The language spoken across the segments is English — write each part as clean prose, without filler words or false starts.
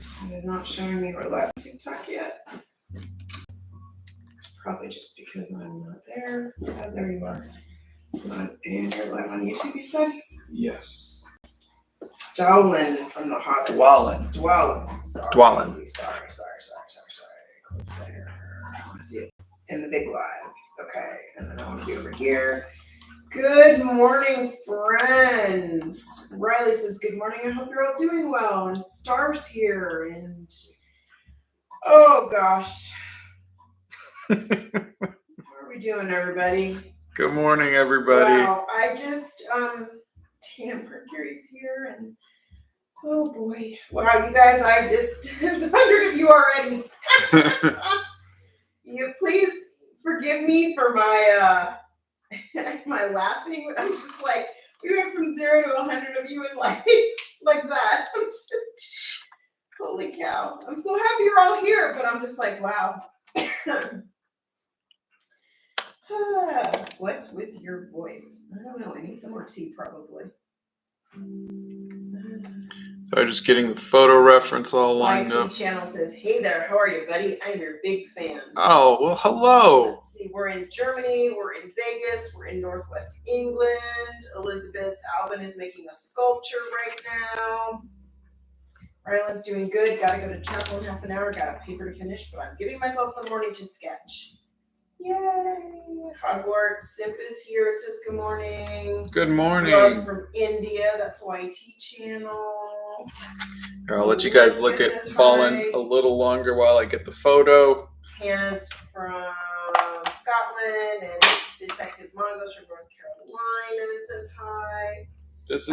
It is not showing me we're live on TikTok yet. It's probably just because I'm not there. Oh, there you are. And you're live on YouTube, you said? Yes. Dwalin from the Hobbit. Dwalin. Sorry. Dwalin. Sorry. Close there. I want to see it in the big live. Okay. And then I want to be over here. Good morning, friends. Riley says, good morning. I hope you're all doing well. And Star's here. And oh, gosh. How are we doing, everybody? Good morning, everybody. Wow. I just, Tina Mercury's here. And oh, boy. Wow, you guys, there's 100 of you already. You please forgive me for my, my laughing. I'm just like, we went from 0 to 100 of you in like that. I'm just, holy cow. I'm so happy you're all here, but I'm just like, wow. What's with your voice? I don't know. I need some more tea, probably. So I'm just getting the photo reference all lined up. My channel says, hey there, how are you, buddy? I'm your big fan. Oh, well, hello. Let's see, we're in Germany, we're in Vegas, we're in Northwest England. Elizabeth Alvin is making a sculpture right now. Ryland's doing good. Gotta go to chapel in half an hour. Got a paper to finish, but I'm giving myself the morning to sketch. Yay! Hogwarts Simp is here. It says good morning. Good morning. Love from India. That's YT channel. Here, I'll let you guys look at Dwalin a little longer while I get the photo. Hannah's from Scotland, and Detective Mongo's from North Carolina. It says hi.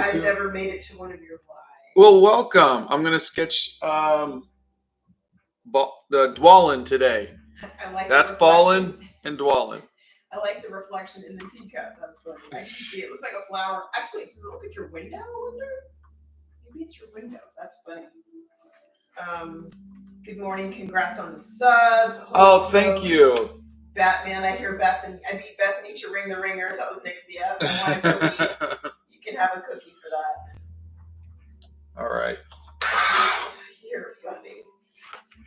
I've never made it to one of your lives. Well, welcome. I'm gonna sketch the Dwalin today. I like that's Ballin and Dwalin. I like the reflection in the teacup. That's funny. I can see it. It looks like a flower. Actually, does it look like your window? I wonder. Maybe it's your window. That's funny. Good morning. Congrats on the subs. Oh, thank you. Batman, I hear Bethany. I beat Bethany to Ring the Ringers. That was Nixia. I want a cookie. You can have a cookie for that. All right. You're funny.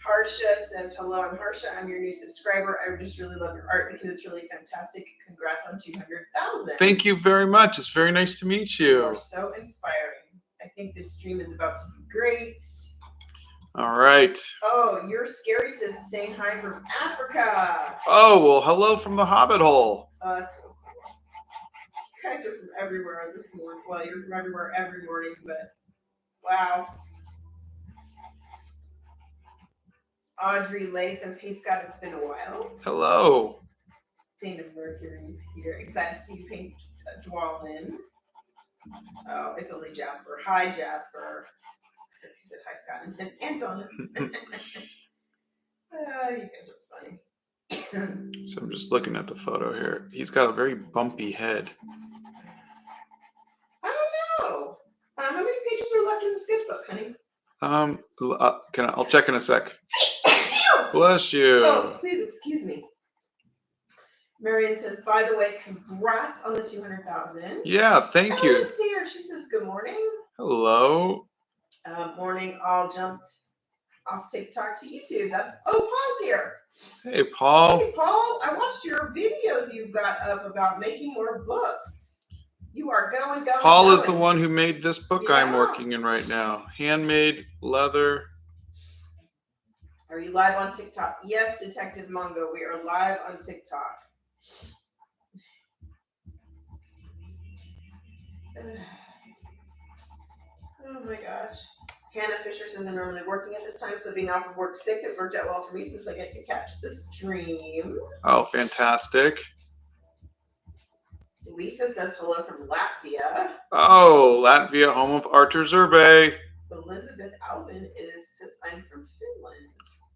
Harsha says, hello, I'm Harsha. I'm your new subscriber. I just really love your art because it's really fantastic. Congrats on 200,000. Thank you very much. It's very nice to meet you. You are so inspiring. I think this stream is about to be great. All right. Oh, you're scary says saying hi from Africa. Oh, well, hello from the Hobbit hole. That's so cool. You guys are from everywhere this morning. Well, you're from everywhere every morning, but wow. Audrey Lay says, hey, Scott, it's been a while. Hello. Dana Mercury's here. Excited to see you paint Dwalin. Oh, it's only Jasper. Hi, Jasper. He said, hi, Scott. And Donna. You guys are funny. So I'm just looking at the photo here. He's got a very bumpy head. I don't know. How many pages are left in the sketchbook, honey? I'll check in a sec. Bless you. Oh, please excuse me. Marion says, by the way, congrats on the 200,000. Yeah, thank you. Let's see her. She says, good morning. Hello. Morning. All jumped off TikTok to YouTube. Paul's here. Hey, Paul. Hey, Paul. I watched your videos you've got up about making more books. You are going. Paul is the one who made this book I'm working in right now. Handmade leather. Are you live on TikTok? Yes, Detective Mongo. We are live on TikTok. Oh my gosh. Hannah Fisher says, I'm normally working at this time, so being off of work sick has worked out well for me since I get to catch the stream. Oh, fantastic. Lisa says hello from Latvia. Oh, Latvia, home of Artur Zerbe. Elizabeth Alvin says, I'm from Finland.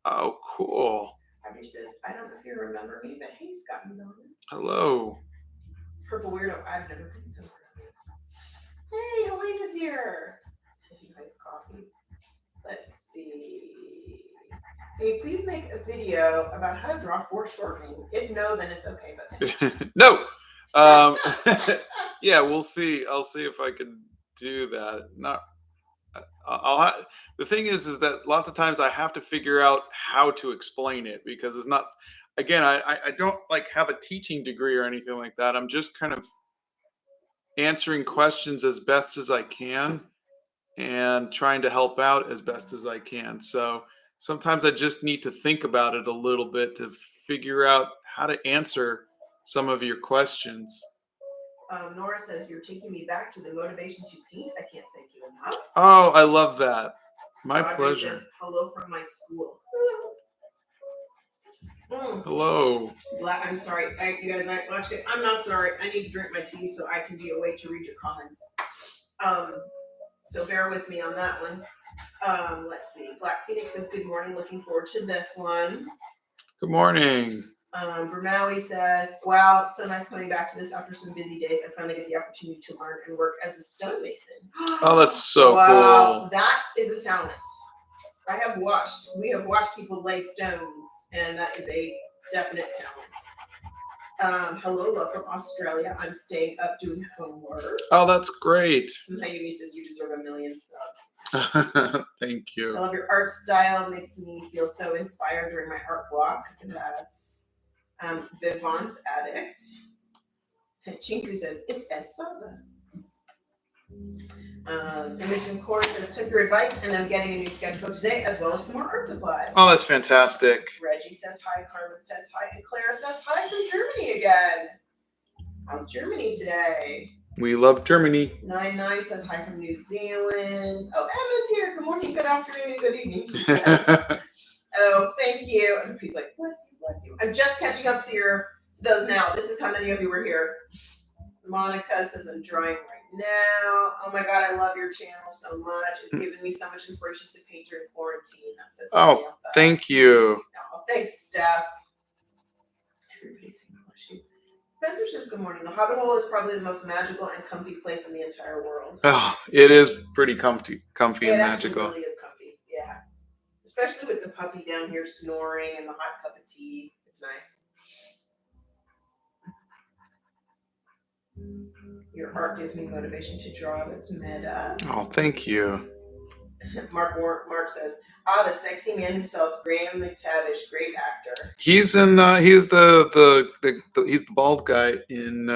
Oh, cool. Abby says, I don't know if you remember me, but hey, Scott and Donna. Hello. Purple Weirdo, I've never been so proud. Hey, Helena's here. Nice coffee. Let's see. Can you please make a video about how to draw foreshortening? If no, then it's okay, but no. Yeah, we'll see. I'll see if I can do that. The thing is that lots of times I have to figure out how to explain it because it's not. Again, I don't like have a teaching degree or anything like that. I'm just kind of answering questions as best as I can and trying to help out as best as I can. So sometimes I just need to think about it a little bit to figure out how to answer some of your questions. Nora says, you're taking me back to the motivation to paint. I can't thank you enough. Oh, I love that. My Audrey pleasure. Says, hello from my school. Hello. I'm sorry. You guys, actually, I'm not sorry. I need to drink my tea so I can be awake to read your comments. So bear with me on that one. Let's see. Black Phoenix says, good morning. Looking forward to this one. Good morning. Bernawi says, wow, so nice coming back to this after some busy days. I finally get the opportunity to learn and work as a stonemason. Oh, that's so cool. That is a talent. We have watched people lay stones, and that is a definite talent. Hello, love from Australia. I'm staying up doing homework. Oh, that's great. Mayumi says you deserve 1 million subs. Thank you. I love your art style. It makes me feel so inspired during my art block. That's Vivant's Addict. Chinku says, it's Esaba. Imogen Core says, took your advice and I'm getting a new sketchbook today as well as some more art supplies. Oh, that's fantastic. Reggie says hi, Carmen says hi, and Clara says hi from Germany again. How's Germany today? We love Germany. 99 says hi from New Zealand. Oh, Emma's here. Good morning, good afternoon, and good evening, she says. Oh, thank you. And he's like, bless you, bless you. I'm just catching up to those now. This is how many of you were here. Monica says, I'm drawing right now. Oh my God, I love your channel so much. It's given me so much inspiration to paint during quarantine. That says oh, thank you. Oh, thanks, Steph. Everybody's saying bless you. Spencer says, good morning. The Hobbit hole is probably the most magical and comfy place in the entire world. Oh, it is pretty comfy and magical. It really is comfy, yeah. Especially with the puppy down here snoring and the hot cup of tea. It's nice. Your art gives me motivation to draw. That's meta. Oh, thank you. Mark says, the sexy man himself, Graham McTavish, great actor. He's in. He's he's the bald guy in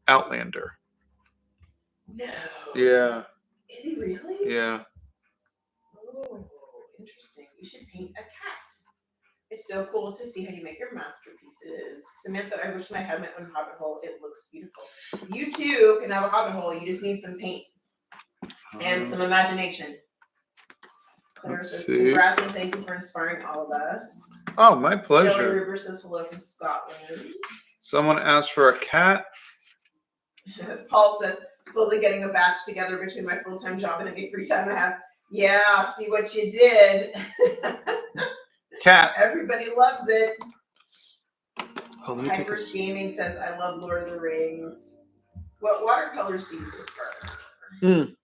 Outlander. No. Yeah. Is he really? Yeah. Oh, interesting. You should paint a cat. It's so cool to see how you make your masterpieces. Samantha, I wish I had my own hobbit hole. It looks beautiful. You too can have a hobbit hole. You just need some paint and some imagination. Claire says, congrats and thank you for inspiring all of us. Oh, my pleasure. Kelly River says hello from Scotland. Someone asked for a cat. Paul says, slowly getting a batch together between my full-time job and any free time I have. Yeah, see what you did. Cat. Everybody loves it. Oh, let me take Hyper Gaming says, I love Lord of the Rings. What watercolors do you prefer?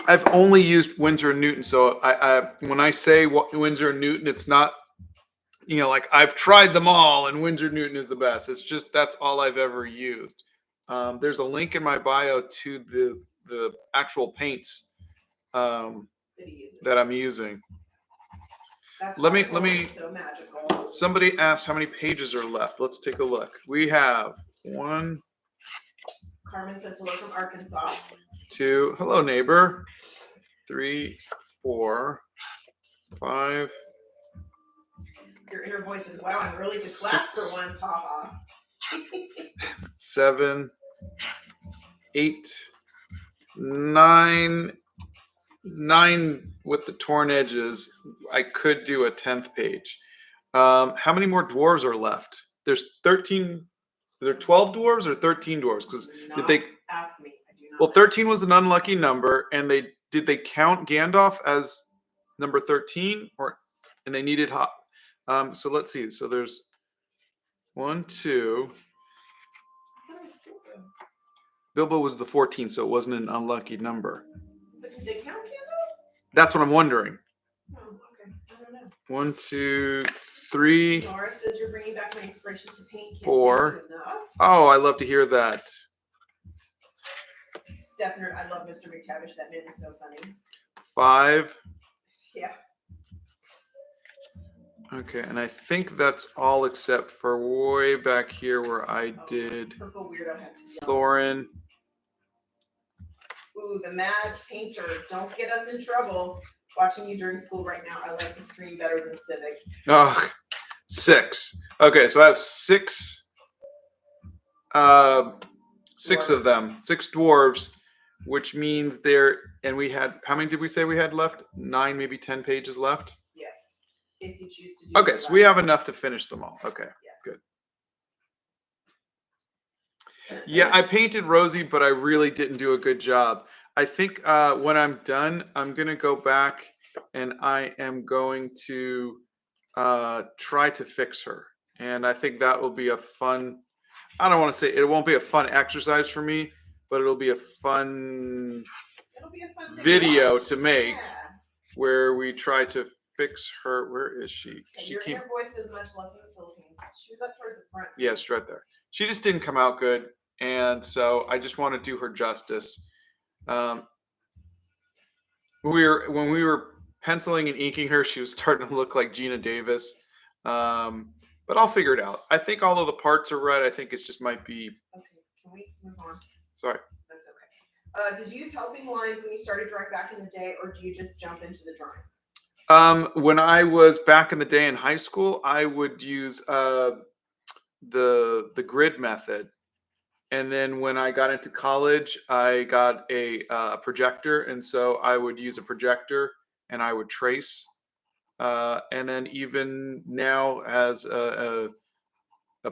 I've only used Winsor & Newton, so I when I say Winsor & Newton, it's not, like I've tried them all and Winsor & Newton is the best. It's just that's all I've ever used. There's a link in my bio to the actual paints that I'm using. Let me. So magical. Somebody asked how many pages are left. Let's take a look. We have 1. Carmen says hello from Arkansas. 2. Hello, neighbor. 3, 4, 5. Your inner voice is wow. I'm early to class for once. Haha. 7, 8, 9. 9 with the torn edges. I could do a 10th page. How many more dwarves are left? There's 13. Are there 12 dwarves or 13 dwarves? Because did they ask me? I do not. Well, 13 was an unlucky number, and did they count Gandalf as number 13, and they needed hot. So let's see. So there's 1, 2. Bilbo was the 14th, so it wasn't an unlucky number. But did they count Gandalf? That's what I'm wondering. Oh, okay. I don't know. 1, 2, 3. Nora says you're bringing back my inspiration to paint. 4. Oh, I love to hear that. Steph, I love Mr. McTavish. That man is so funny. 5. Yeah. Okay, and I think that's all except for way back here where I did Purple weirdo had to yell. Thorin. Ooh, the mad painter. Don't get us in trouble. Watching you during school right now. I like the stream better than civics. Oh, 6. Okay, so I have 6. 6 of them. 6 dwarves, which means and we had, how many did we say we had left? 9, maybe 10 pages left? Yes. If you choose to do Okay, so we have enough to finish them all. Okay, yes. good. Yeah, I painted Rosie, but I really didn't do a good job. I think when I'm done, I'm going to go back and I am going to try to fix her. And I think that will be a fun, I don't want to say it won't be a fun exercise for me, but it'll be a fun video to make where we try to fix her. Where is she? Your inner voice says much love in the Philippines. She was up towards the front. Yes, right there. She just didn't come out good. And so I just want to do her justice. When we were penciling and inking her, she was starting to look like Gina Davis. But I'll figure it out. I think all of the parts are right. I think it just might be. Okay, can we move on? Sorry. That's okay. Did you use helping lines when you started drawing back in the day, or do you just jump into the drawing? When I was back in the day in high school, I would use the grid method. And then when I got into college, I got a projector, and so I would use a projector and I would trace. And then even now, as a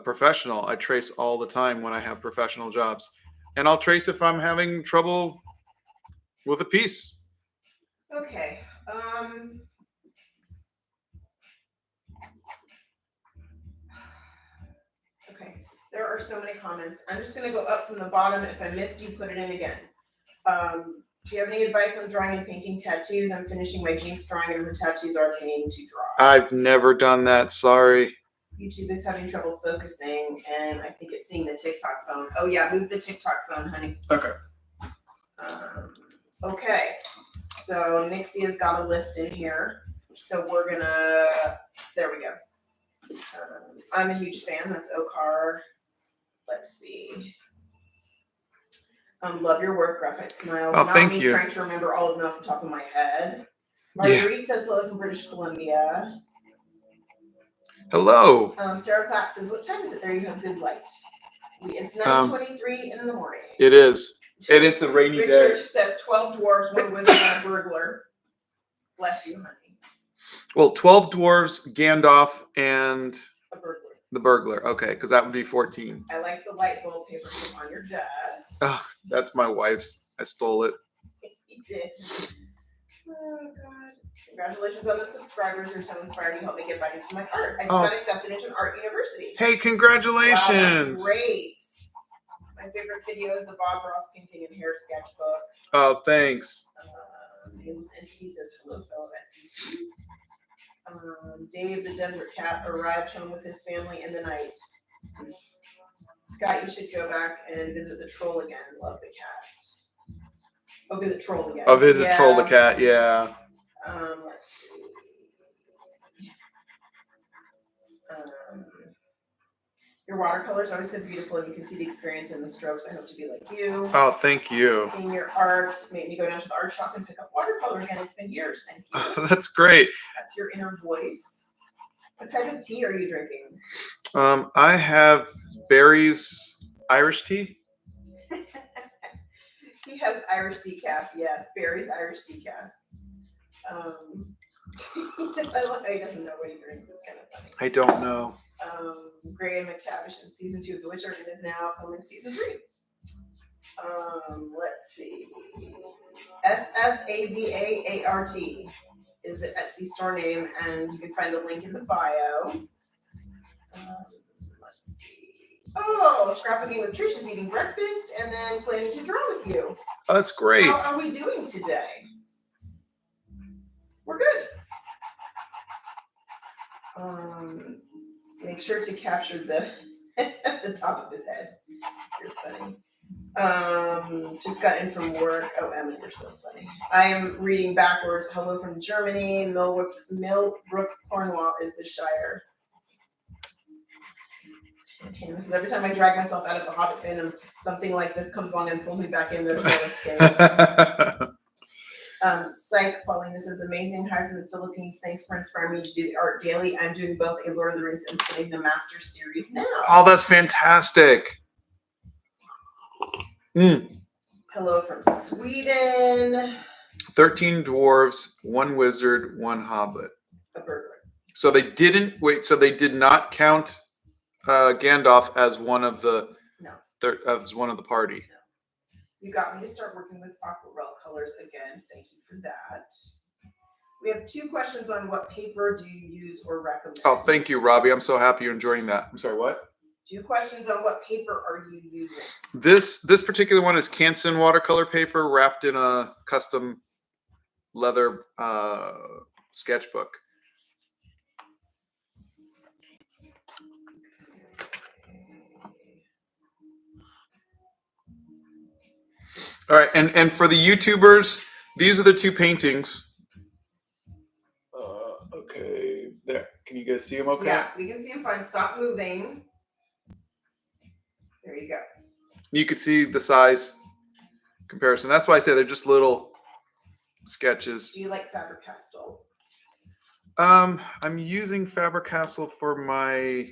professional, I trace all the time when I have professional jobs, and I'll trace if I'm having trouble with a piece. Okay. Okay. There are so many comments. I'm just going to go up from the bottom. If I missed you, put it in again. Do you have any advice on drawing and painting tattoos? I'm finishing my Jinx drawing and her tattoos are a pain to draw. I've never done that. Sorry. YouTube is having trouble focusing, and I think it's seeing the TikTok phone. Oh, yeah. Move the TikTok phone, honey. Okay. Okay. So Nixie has got a list in here. So we're going to, there we go. I'm a huge fan. That's Okar. Let's see. Love your work, Graphite Smiles. Oh, Not thank me you. Trying to remember all of them off the top of my head. Marguerite says hello from British Columbia. Hello. Sarah Clapp says, what time is it there? You have good light. It's 9:23 in the morning. It is. And it's a rainy day. Richard says 12 dwarves, 1 wizard, and a burglar. Bless you, honey. Well, 12 dwarves, Gandalf, and A burglar. the burglar. Okay, because that would be 14. I like the light bulb paper clip on your desk. Oh, that's my wife's. I stole it. He did. Oh, God. Congratulations on the subscribers. You're so inspiring. You helped me get back into my art. I just got accepted into an art university. Hey, congratulations. Wow, that's great. My favorite video is the Bob Ross painting and hair sketchbook. Oh, thanks. Names Entity says hello, fellow SBCs. Dave the Desert Cat arrived home with his family in the night. Scott, you should go back and visit the troll again. Love the cats. Oh, visit troll again. Oh, visit Troll the Cat, yeah. Let's see. Your watercolors are always so beautiful, and you can see the experience in the strokes. I hope to be like you. Oh, thank you. Seeing your art made me go down to the art shop and pick up watercolor again. It's been years. Thank you. That's great. That's your inner voice. What type of tea are you drinking? I have Barry's Irish tea. He has Irish decaf. Yes, Barry's Irish decaf. I love how he doesn't know what he drinks. It's kind of funny. I don't know. Gray and McTavish in season 2 of The Witcher and is now filming season 3. Let's see. SSAVAART is the Etsy store name, and you can find the link in the bio. Let's see. Oh, scrapping with Trish is eating breakfast and then planning to draw with you. Oh, that's great. How are we doing today? We're good. Make sure to capture the the top of his head. You're funny. Just got in from work. Oh, Emma, you're so funny. I am reading backwards. Hello from Germany. Millbrook, Cornwall is the Shire. Okay, this is every time I drag myself out of the Hobbit fandom, something like this comes along and pulls me back in. There's no escape. Psych, Paulina says, amazing. Hi from the Philippines. Thanks for inspiring me to do the art daily. I'm doing both a Lord of the Rings and studying the Master series now. Oh, that's fantastic. Hello from Sweden. 13 dwarves, 1 wizard, 1 hobbit. A burglar. So they didn't wait. So they did not count Gandalf as one of the as one of the party. No. You got me to start working with aquarelle colors again. Thank you for that. We have 2 questions on what paper do you use or recommend. Oh, thank you, Robbie. I'm so happy you're enjoying that. I'm sorry, what? 2 questions on what paper are you using? This particular one is Canson watercolor paper wrapped in a custom leather sketchbook. All right, and for the YouTubers, these are the 2 paintings. Okay, there. Can you guys see them okay? Yeah, we can see them fine. Stop moving. There you go. You could see the size comparison. That's why I say they're just little sketches. Do you like Faber-Castell? I'm using Faber-Castell for my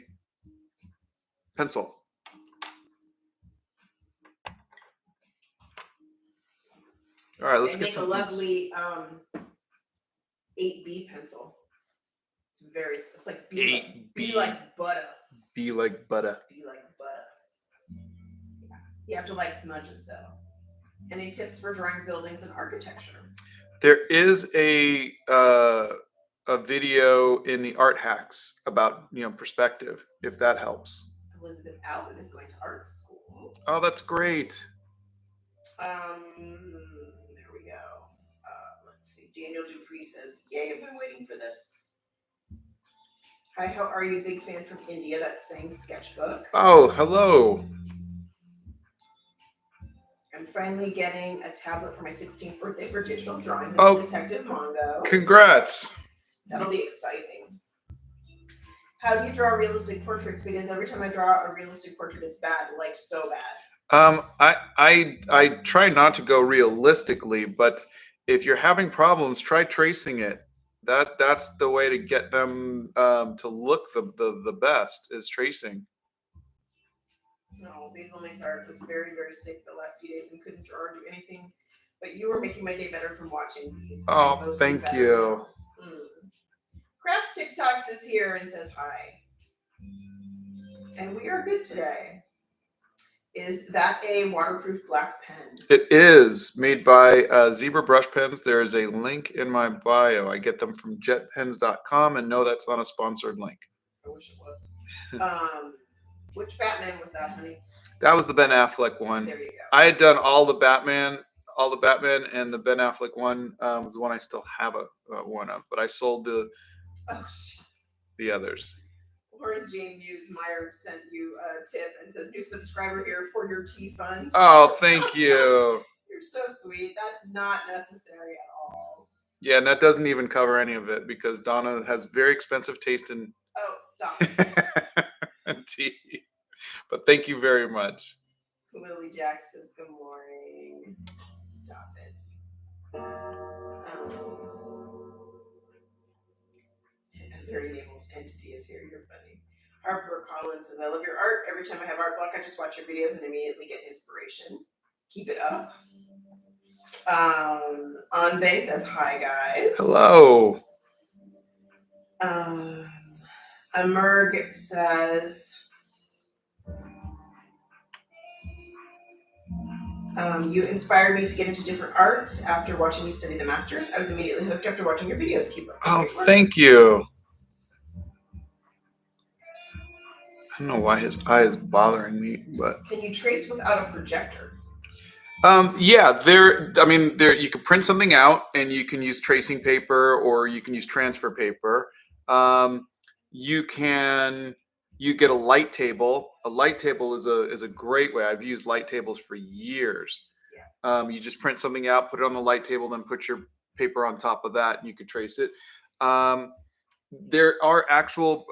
pencil. All right, let's get some. They make a lovely 8B pencil. It's like B. B like butter. Be like butter. Be like butter. Yeah. You have to like smudges though. Any tips for drawing buildings and architecture? There is a video in the Art Hacks about perspective, if that helps. Elizabeth Alvin is going to art school. Oh, that's great. There we go. Let's see. Daniel Dupree says, "Yay! I've been waiting for this." Hi, how are you? Big fan from India. That's saying sketchbook. Oh, hello. I'm finally getting a tablet for my 16th birthday for digital drawing. That's Oh, Detective Mongo. Congrats. That'll be exciting. How do you draw realistic portraits? Because every time I draw a realistic portrait, it's bad, like so bad. I try not to go realistically, but if you're having problems, try tracing it. That's the way to get them to look the best is tracing. No, Basil makes art was very, very sick the last few days and couldn't draw or do anything. But you were making my day better from watching these. Oh, thank you. Craft TikToks is here and says hi. And we are good today. Is that a waterproof black pen? It is made by Zebra Brush Pens. There is a link in my bio. I get them from jetpens.com, and no, that's not a sponsored link. I wish it was. Which Batman was that, honey? That was the Ben Affleck one. There you go. I had done all the Batman, and the Ben Affleck one was the one I still have one of, but I sold the others. Lauren Jane Hughes Meyer sent you a tip and says, new subscriber here for your tea fund. Oh, thank you. You're so sweet. That's not necessary at all. Yeah, and that doesn't even cover any of it because Donna has very expensive taste in stop tea. But thank you very much. Lily Jack says, good morning. Stop it. Very nameless entity is here. You're funny. Harper Collins says, I love your art. Every time I have art block, I just watch your videos and immediately get inspiration. Keep it up. Anbe says, hi, guys. Hello. Amerg says, you inspired me to get into different art after watching you study the masters. I was immediately hooked after watching your videos. Keep up. Oh, thank you. I don't know why his eye is bothering me, but can you trace without a projector? Yeah, there you can print something out and you can use tracing paper or you can use transfer paper. You can you get a light table. A light table is a great way. I've used light tables for years. You just print something out, put it on the light table, then put your paper on top of that, and you could trace it. There are actual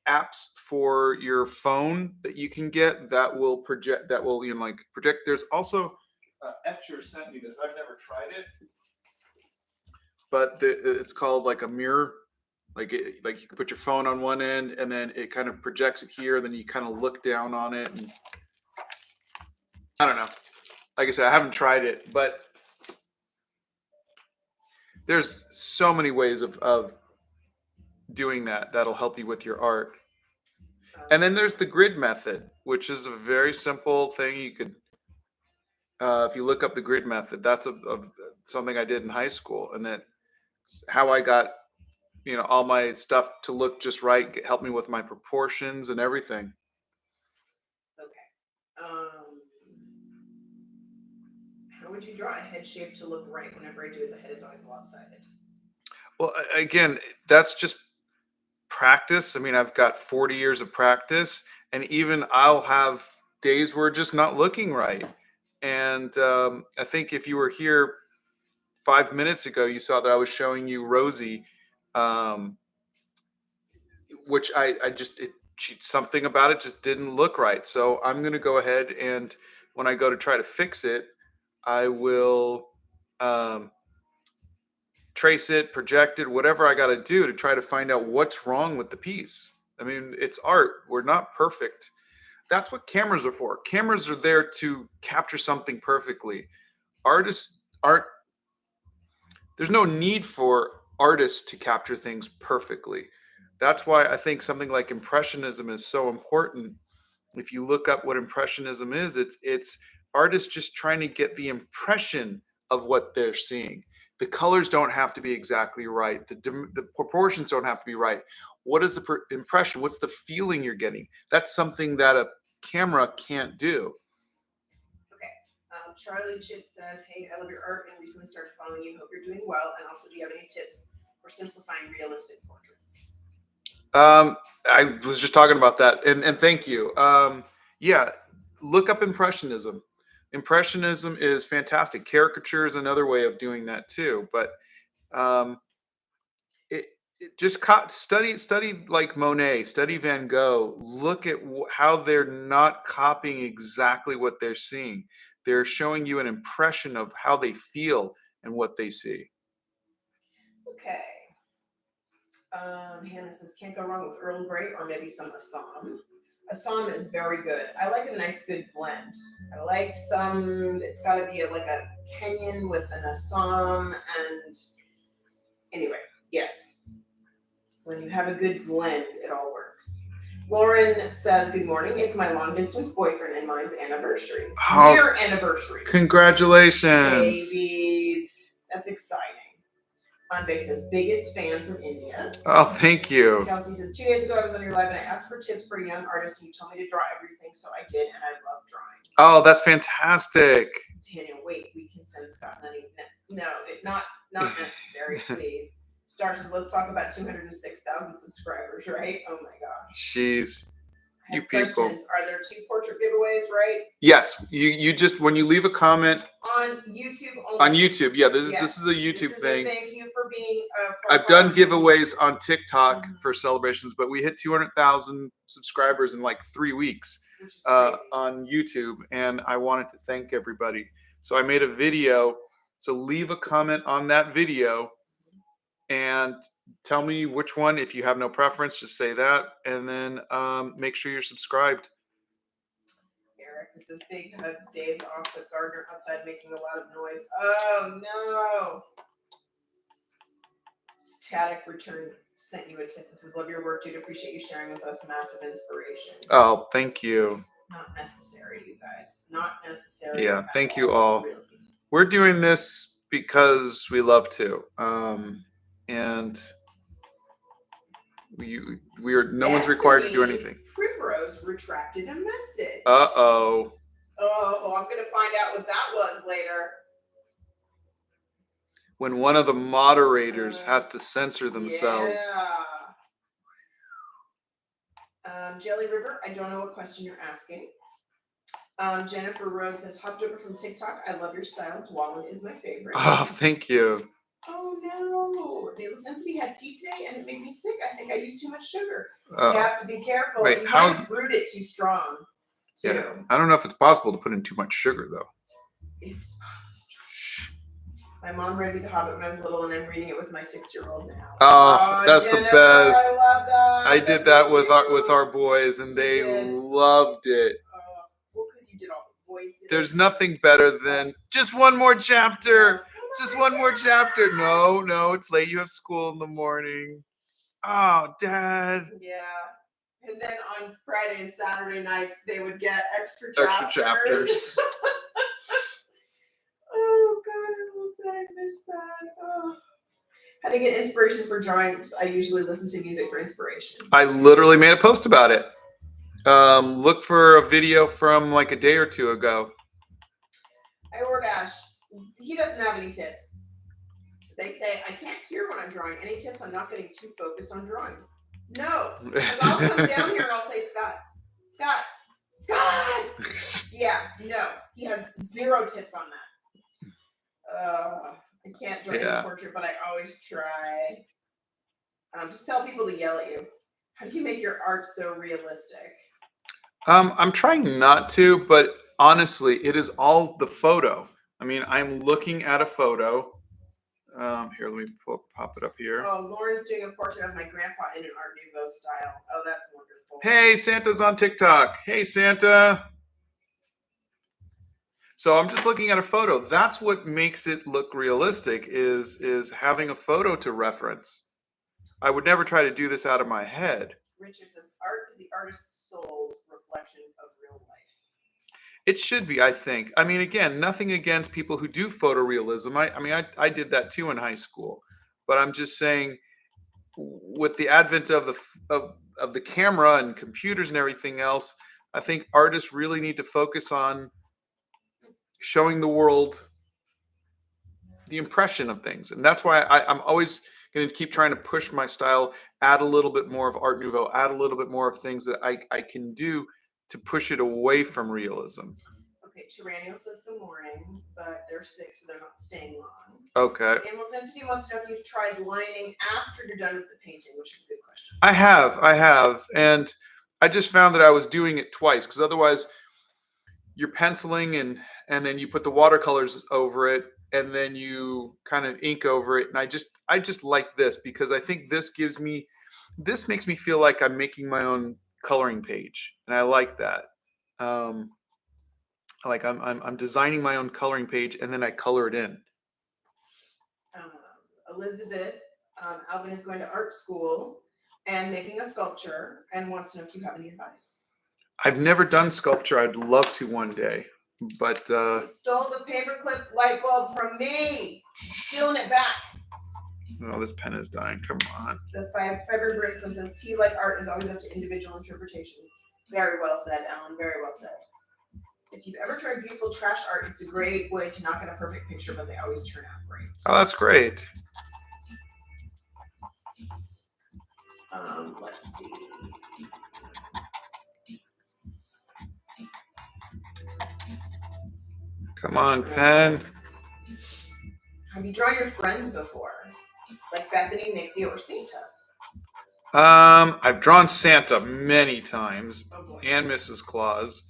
apps for your phone that you can get that will project, that will, like project. There's also Etcher sent me this. I've never tried it, but it's called like a mirror. Like you can put your phone on one end, and then it kind of projects it here. Then you kind of look down on it, and I don't know. Like I said, I haven't tried it, but there's so many ways of doing that that'll help you with your art. And then there's the grid method, which is a very simple thing. You could, if you look up the grid method, that's something I did in high school, and that's how I got, all my stuff to look just right. Help me with my proportions and everything. Okay. How would you draw a head shape to look right whenever I do it? The head is always lopsided. Well, again, that's just practice. I mean, I've got 40 years of practice, and even I'll have days where just not looking right. And I think if you were here 5 minutes ago, you saw that I was showing you Rosie, which I just, something about it just didn't look right. So I'm going to go ahead, and when I go to try to fix it, I will trace it, project it, whatever I got to do to try to find out what's wrong with the piece. I mean, it's art. We're not perfect. That's what cameras are for. Cameras are there to capture something perfectly. Artists aren't, there's no need for artists to capture things perfectly. That's why I think something like Impressionism is so important. If you look up what Impressionism is, it's artists just trying to get the impression of what they're seeing. The colors don't have to be exactly right. The proportions don't have to be right. What is the impression? What's the feeling you're getting? That's something that a camera can't do. Okay. Charlie Chip says, "Hey, I love your art and recently started following you. Hope you're doing well. And also, do you have any tips for simplifying realistic portraits?" I was just talking about that, and thank you. Yeah, look up Impressionism. Impressionism is fantastic. Caricature is another way of doing that too, but um, it just study like Monet, study Van Gogh. Look at how they're not copying exactly what they're seeing. They're showing you an impression of how they feel and what they see. Okay. Hannah says, "Can't go wrong with Earl Grey or maybe some Assam." Assam is very good. I like a nice good blend. I like some, it's got to be like a Kenyan with an Assam. And anyway, yes. When you have a good blend, it all works. Lauren says, "Good morning. It's my long distance boyfriend and mine's anniversary. Year anniversary. Congratulations. Babies. That's exciting." Anbe says, "Biggest fan from India." Oh, thank you. Kelsey says, "2 days ago I was on your live and I asked for tips for a young artist and you told me to draw everything, so I did, and I love drawing." Oh, that's fantastic. Daniel, wait, we can send Scott money. No, not necessary, please. Star says, "Let's talk about 206,000 subscribers," right? Oh my gosh. Jeez. You people. Questions. Are there 2 portrait giveaways, right? Yes. You just, when you leave a comment on YouTube only. On YouTube, yeah. This is a YouTube thing. Thank you for being. I've done giveaways on TikTok for celebrations, but we hit 200,000 subscribers in like 3 weeks on YouTube, and I wanted to thank everybody. So I made a video. So leave a comment on that video and tell me which one. If you have no preference, just say that, and then make sure you're subscribed. Eric, this is big hugs, days off, the gardener outside making a lot of noise. Oh no. Static Return sent you a tip and says, "Love your work, dude. Appreciate you sharing with us. Massive inspiration." Oh, thank you. Not necessary, you guys. Not necessary. Yeah, thank you all. Really. We're doing this because we love to. And we are, no one's required to do anything. Primrose retracted a message. Uh-oh. Oh, I'm going to find out what that was later. When one of the moderators has to censor themselves. Yeah. Jelly River, I don't know what question you're asking. Jennifer Rhodes says, Hobjobber from TikTok, I love your style. Dwalin is my favorite. Oh, thank you. Oh no, the intensity had tea today and it made me sick. I think I used too much sugar. You have to be careful. Wait, you might have brewed it too strong. Too. Yeah, I don't know if it's possible to put in too much sugar though. It's possible. My mom read me The Hobbit when I was little, and I'm reading it with my 6-year-old now. Oh, that's Jennifer, the best. I love that. I did that with our boys, and they loved it. Well, because you did all the voices. There's nothing better than just one more chapter. Just one more chapter. No, it's late. You have school in the morning. Oh, Dad. Yeah. And then on Friday and Saturday nights, they would get extra chapters. Oh, God, I love that. I miss that. Oh. How to get inspiration for drawings? I usually listen to music for inspiration. I literally made a post about it. Look for a video from like a day or two ago. I wrote Ash. He doesn't have any tips. They say, I can't hear when I'm drawing. Any tips on not getting too focused on drawing? No. Because I'll come down here and I'll say, Scott. Yeah, no. He has 0 tips on that. I can't draw any portrait, but I always try. Just tell people to yell at you. How do you make your art so realistic? I'm trying not to, but honestly, it is all the photo. I mean, I'm looking at a photo. Here, let me pop it up here. Oh, Lauren's doing a portrait of my grandpa in an Art Nouveau style. Oh, that's wonderful. Hey, Santa's on TikTok. Hey, Santa. So I'm just looking at a photo. That's what makes it look realistic is having a photo to reference. I would never try to do this out of my head. Richard says, art is the artist's soul's reflection of real life. It should be, I think. I mean, again, nothing against people who do photorealism. I did that too in high school. But I'm just saying, with the advent of the camera and computers and everything else, I think artists really need to focus on showing the world the impression of things. And that's why I'm always going to keep trying to push my style, add a little bit more of Art Nouveau, add a little bit more of things that I can do to push it away from realism. Okay, Tyrannial says good morning, but they're sick, so they're not staying long. Okay. Animal Sensitive wants to know if you've tried lining after you're done with the painting, which is a good question. I have. And I just found that I was doing it twice, because otherwise you're penciling and then you put the watercolors over it, and then you kind of ink over it. And I just like this, because I think this makes me feel like I'm making my own coloring page, and I like that. Like I'm designing my own coloring page, and then I color it in. Elizabeth, Alvin is going to art school and making a sculpture, and wants to know if you have any advice. I've never done sculpture. I'd love to one day, but he stole the paperclip light bulb from me. Stealing it back. Oh, this pen is dying. Come on. The Fiber Bracelet says, tea-like art is always up to individual interpretation. Very well said, Alan. Very well said. If you've ever tried beautiful trash art, it's a great way to not get a perfect picture, but they always turn out great. Oh, that's great. Let's see. Come on, pen. Have you drawn your friends before? Like Bethany, Nixie, or Santa? I've drawn Santa many times, and Mrs. Claus.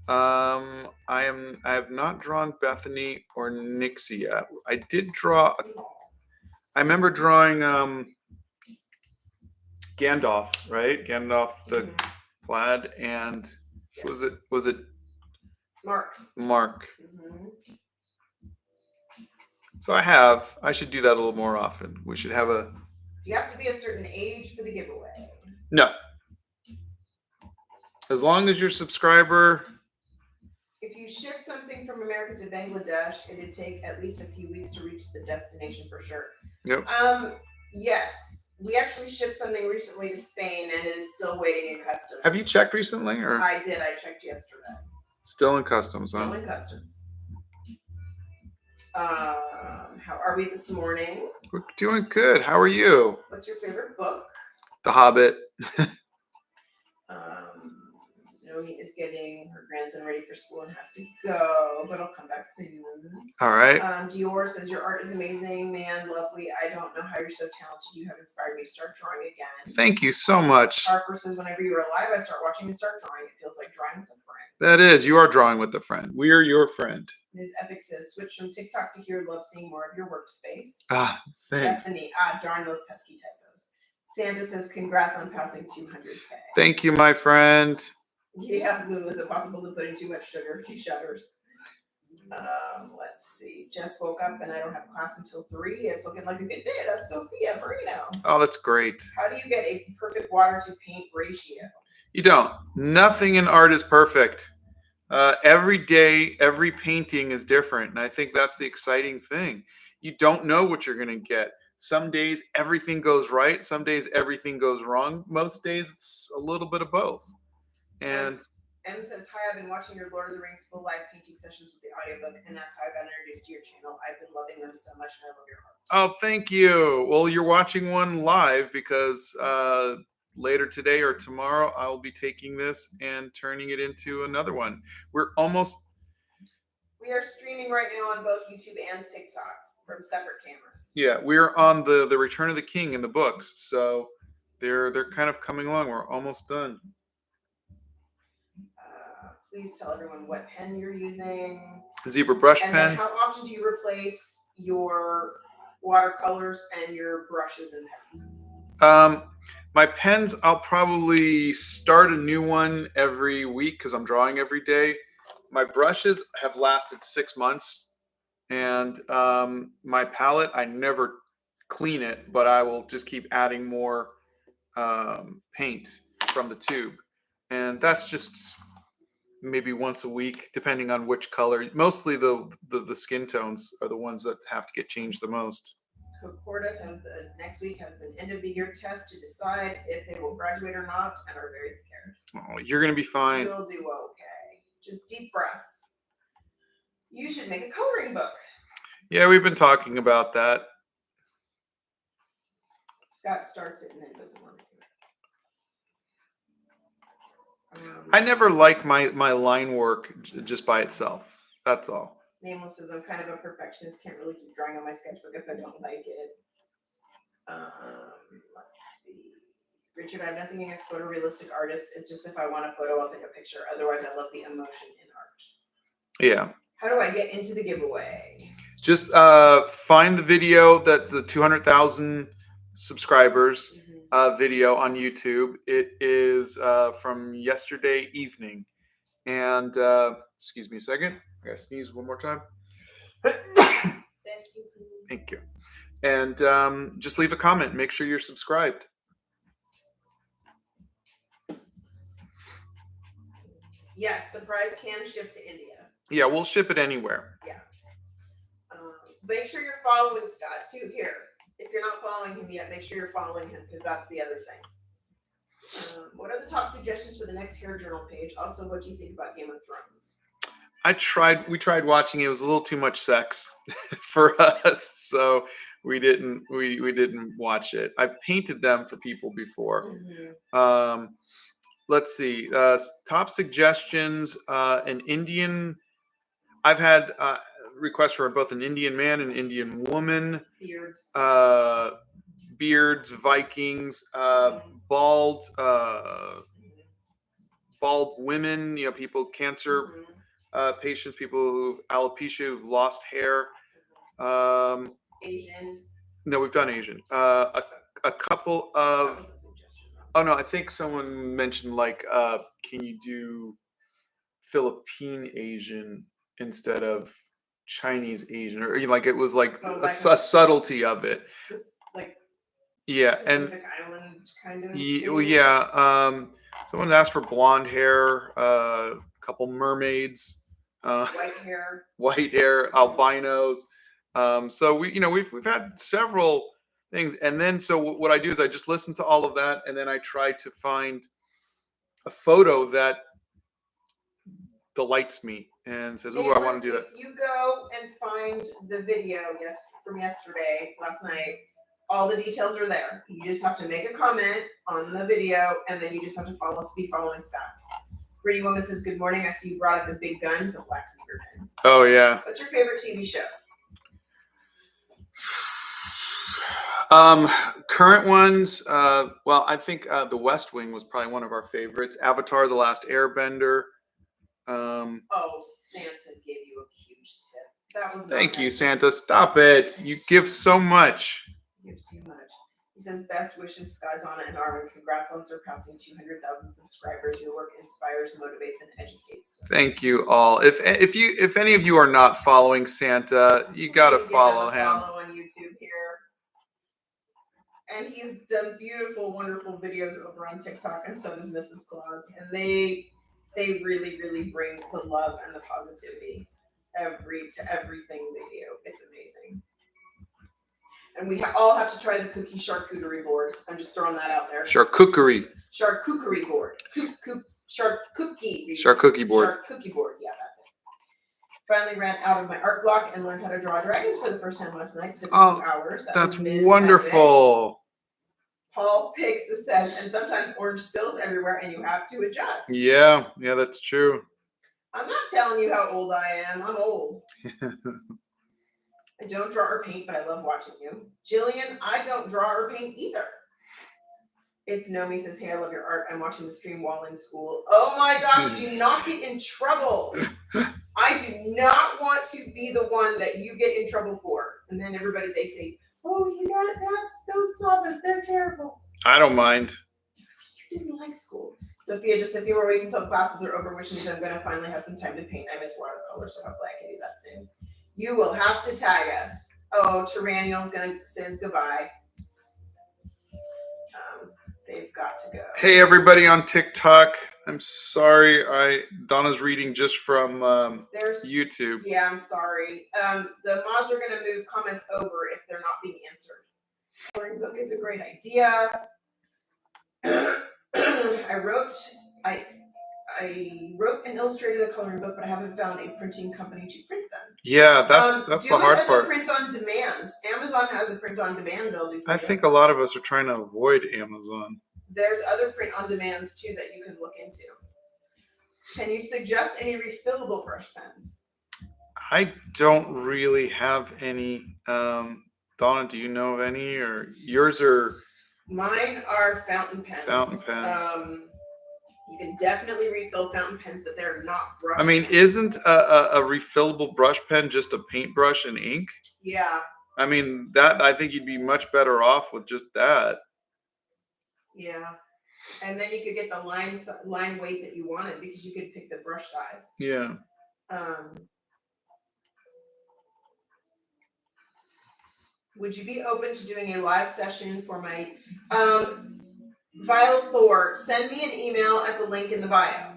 I have not drawn Bethany or Nixie yet. I did draw. I remember drawing Gandalf, right? Gandalf the plaid, and was it Mark? Mm-hmm. So I should do that a little more often. We should have a. You have to be a certain age for the giveaway. No. As long as you're a subscriber. If you ship something from America to Bangladesh, it'd take at least a few weeks to reach the destination for sure. Yep. Yes. We actually shipped something recently to Spain, and it is still waiting in customs. Have you checked recently, or? I did. I checked yesterday. Still in customs, huh? Still in customs. How are we this morning? We're doing good. How are you? What's your favorite book? The Hobbit. Noe is getting her grandson ready for school and has to go, but I'll come back soon. All right. Dior says your art is amazing, man, lovely. I don't know how you're so talented. You have inspired me to start drawing again. Thank you so much. Harper says whenever you're alive, I start watching and start drawing. It feels like drawing with a friend. That is, you are drawing with a friend. We are your friend. Ms. Epic says switch from TikTok to here. Love seeing more of your workspace. Ah, thanks. Bethany, darn those pesky typos. Santa says congrats on passing 200K. Thank you, my friend. Yeah, Lou, is it possible to put in too much sugar? He shudders. Let's see. Jess woke up and I don't have class until 3. It's looking like a good day. That's Sophia Marino. Oh, that's great. How do you get a perfect water to paint ratio? You don't. Nothing in art is perfect. Every day, every painting is different. And I think that's the exciting thing. You don't know what you're going to get. Some days everything goes right. Some days everything goes wrong. Most days it's a little bit of both. And M says, hi, I've been watching your Lord of the Rings full live painting sessions with the audiobook, and that's how I got introduced to your channel. I've been loving them so much, and I love your art. Oh, thank you. Well, you're watching one live because later today or tomorrow, I'll be taking this and turning it into another one. We are streaming right now on both YouTube and TikTok from separate cameras. Yeah, we're on the Return of the King in the books, so they're kind of coming along. We're almost done. Please tell everyone what pen you're using. Zebra brush and pen. Then how often do you replace your watercolors and your brushes and pens? My pens, I'll probably start a new one every week because I'm drawing every day. My brushes have lasted 6 months, and my palette, I never clean it, but I will just keep adding more paint from the tube, and that's just maybe once a week, depending on which color. Mostly the skin tones are the ones that have to get changed the most. Concorda next week has an end of the year test to decide if they will graduate or not, and are very scared. Oh, you're gonna be fine. You'll do okay. Just deep breaths. You should make a coloring book. Yeah, we've been talking about that. Scott starts it and then doesn't want to do it. I never like my line work just by itself. That's all. Nameless says I'm kind of a perfectionist. Can't really keep drawing on my sketchbook if I don't like it. Let's see. Richard, I have nothing against photorealistic artists. It's just if I want a photo, I'll take a picture. Otherwise, I love the emotion in art. Yeah. How do I get into the giveaway? Just find the video that the 200,000 subscribers video on YouTube. It is from yesterday evening. And excuse me a second. I gotta sneeze one more time. Thank you. And just leave a comment. Make sure you're subscribed. Yes, the prize can ship to India. Yeah, we'll ship it anywhere. Yeah. Make sure you're following Scott too. Here, if you're not following him yet, make sure you're following him because that's the other thing. What are the top suggestions for the next hair journal page? Also, what do you think about Game of Thrones? We tried watching it. It was a little too much sex for us, so we didn't watch it. I've painted them for people before. Let's see. Top suggestions. An Indian. I've had requests for both an Indian man and an Indian woman. Beards. Beards, Vikings, bald women. You know, people, cancer patients, people who alopecia, who've lost hair. Asian. No, we've done Asian. A couple of. Oh no, I think someone mentioned like, can you do Philippine Asian instead of Chinese Asian, or like it was like a subtlety of it. Like yeah, Pacific Island kind of. Yeah. Someone asked for blonde hair, a couple mermaids, white hair, albinos. So we've had several things, and then so what I do is I just listen to all of that, and then I try to find a photo that delights me and says, "Oh, I want to do that." If you go and find the video from yesterday, last night, All the details are there. You just have to make a comment on the video, and then you just have to be following stuff. Pretty Woman says, good morning. I see you brought up the big gun, the black zebra pen. Oh, yeah. What's your favorite TV show? Current ones, well, I think The West Wing was probably one of our favorites. Avatar: The Last Airbender. Oh, Santa gave you a huge tip. That was Thank you, Santa. Stop it. You give so much. You give too much. He says, best wishes, Scott, Donna, and Arwen. Congrats on surpassing 200,000 subscribers. Your work inspires, motivates, and educates. Thank you all. If any of you are not following Santa, you gotta follow him. Follow on YouTube here. And he does beautiful, wonderful videos over on TikTok, and so does Mrs. Claus. And they really, really bring the love and the positivity to everything they do. It's amazing. And we all have to try the cookie charcuterie board. I'm just throwing that out there. Charcuterie board. Charcuterie board. Charcuterie board. Yeah, that's it. Finally ran out of my art block and learned how to draw dragons for the first time last night. Took 2 hours. That's wonderful. Paul Pix says, and sometimes orange spills everywhere and you have to adjust. Yeah, that's true. I'm not telling you how old I am. I'm old. I don't draw or paint, but I love watching you. Jillian, I don't draw or paint either. It's Nomi says, hey, I love your art. I'm watching the stream while in school. Oh my gosh, do not get in trouble. I do not want to be the one that you get in trouble for. And then everybody, they say, oh, that's those Sabas, they're terrible. I don't mind. You didn't like school. Sophia, just a few more weeks until classes are over, which means I'm going to finally have some time to paint. I miss watercolor, so hopefully I can do that soon. You will have to tag us. Oh, Tyrannial's says goodbye. They've got to go. Hey, everybody on TikTok. I'm sorry. Donna's reading just from YouTube. Yeah, I'm sorry. The mods are going to move comments over if they're not being answered. Coloring book is a great idea. I wrote and illustrated a coloring book, but I haven't found a printing company to print them. Yeah, that's the hard part. Print on demand. Amazon has a print on demand. They'll do. I think a lot of us are trying to avoid Amazon. There's other print on demands too that you can look into. Can you suggest any refillable brush pens? I don't really have any. Donna, do you know of any, or yours are? Mine are fountain pens. Fountain pens. You can definitely refill fountain pens, but they're not brush. I mean, isn't a refillable brush pen just a paintbrush and ink? Yeah. I mean, I think you'd be much better off with just that. Yeah. And then you could get the line weight that you wanted because you could pick the brush size. Yeah. Would you be open to doing a live session for my Vital Thor? Send me an email at the link in the bio.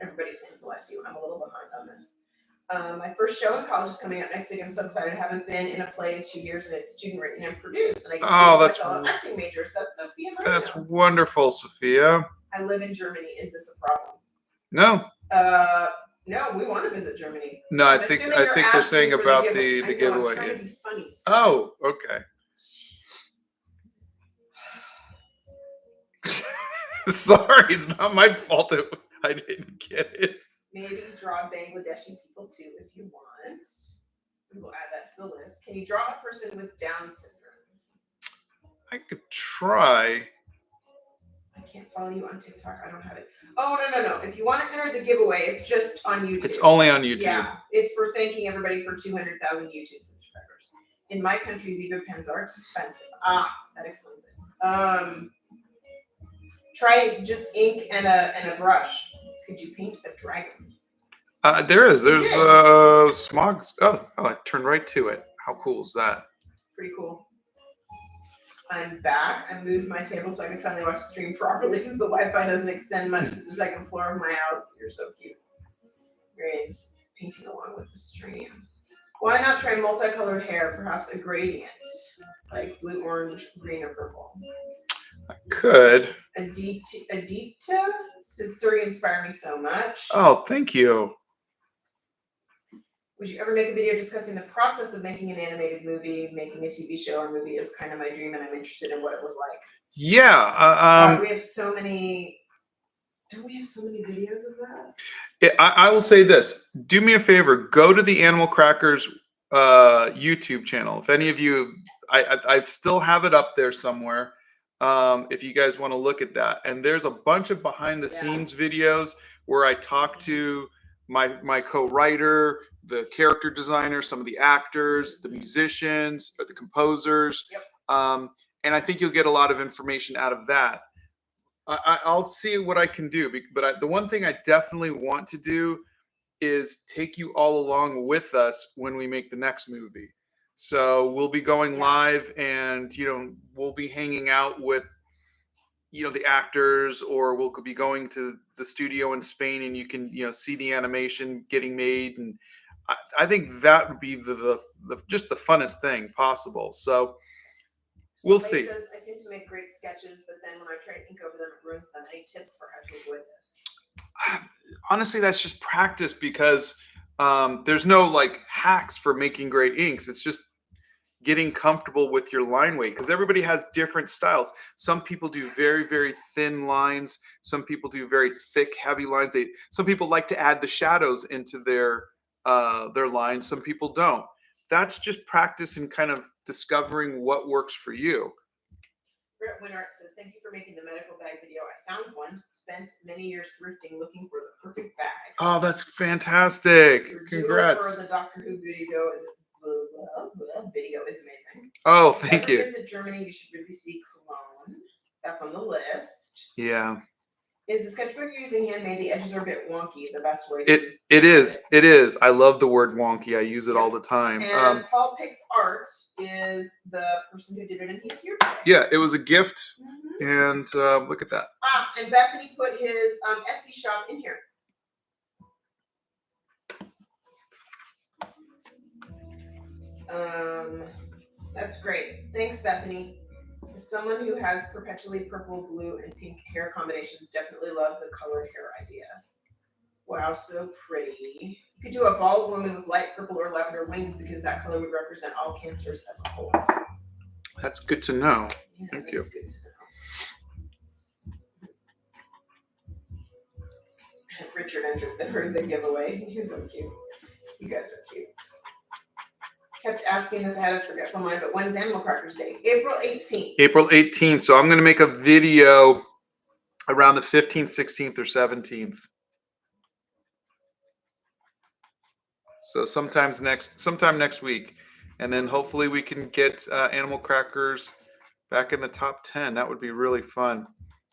Everybody's saying bless you. I'm a little behind on this. My first show in college is coming up next week. I'm so excited. I haven't been in a play in 2 years, and it's student written and produced. And I get to my fellow acting majors. That's Sophia Maria. That's wonderful, Sophia. I live in Germany. Is this a problem? No. No, we want to visit Germany. No, I think they're saying about the giveaway. I'm trying to be funny. Oh, okay. Sorry, it's not my fault. I didn't get it. Maybe draw Bangladeshi people too if you want. We will add that to the list. Can you draw a person with Down syndrome? I could try. I can't follow you on TikTok. I don't have it. Oh, no. If you want to enter the giveaway, it's just on YouTube. It's only on YouTube. Yeah, it's for thanking everybody for 200,000 YouTube subscribers. In my country, zebra pens are expensive. That explains it. Try just ink and a brush. Could you paint a dragon? There's smog. Oh, I turned right to it. How cool is that? Pretty cool. I'm back. I moved my table so I can finally watch the stream properly since the Wi-Fi doesn't extend much to the second floor of my house. You're so cute. Grace painting along with the stream. Why not try multicolored hair? Perhaps a gradient, like blue, orange, green, or purple. I could. Adita says, "Suri inspire me so much." Oh, thank you. Would you ever make a video discussing the process of making an animated movie? Making a TV show or movie is kind of my dream, and I'm interested in what it was like. Yeah. We have so many. Don't we have so many videos of that? I will say this. Do me a favor. Go to the Animal Crackers YouTube channel. If any of you, I still have it up there somewhere. If you guys want to look at that. And there's a bunch of behind the scenes videos where I talk to my co-writer, the character designer, some of the actors, the musicians, or the composers. Yep. And I think you'll get a lot of information out of that. I'll see what I can do, but the one thing I definitely want to do is take you all along with us when we make the next movie. So we'll be going live, and we'll be hanging out with the actors, or we'll be going to the studio in Spain, and you can see the animation getting made, and I think that would be the just the funnest thing possible. So we'll see. Says, I seem to make great sketches, but then when I try to ink over them, it ruins them. Any tips for how to avoid this? Honestly, that's just practice, because there's no hacks for making great inks. It's just getting comfortable with your line weight, because everybody has different styles. Some people do very, very thin lines. Some people do very thick, heavy lines. Some people like to add the shadows into their lines. Some people don't. That's just practice and kind of discovering what works for you. Brett Winart says, thank you for making the medical bag video. I found one, spent many years thrifting looking for the perfect bag. Oh, that's fantastic. Congrats. For the Doctor Who video is amazing. Oh, thank you. If you visit Germany, you should really see Cologne. That's on the list. Yeah. Is the sketchbook you're using handmade? The edges are a bit wonky. The best way. It is. I love the word wonky. I use it all the time. And Paul Pick's art is the person who did it, and he's here today. Yeah, it was a gift, and look at that. And Bethany put his Etsy shop in here. That's great. Thanks, Bethany. Someone who has perpetually purple, blue, and pink hair combinations definitely love the colored hair idea. Wow, so pretty. You could do a bald woman with light purple or lavender wings, because that color would represent all cancers as a whole. That's good to know. Yeah, Thank you. Good to know. Richard entered the giveaway. He's so cute. You guys are cute. Kept asking this ahead of Forgetful Mind, but when is Animal Crackers Day? April 18th. April 18th. So I'm going to make a video around the 15th, 16th, or 17th. So sometime next week. And then hopefully we can get Animal Crackers back in the top 10. That would be really fun.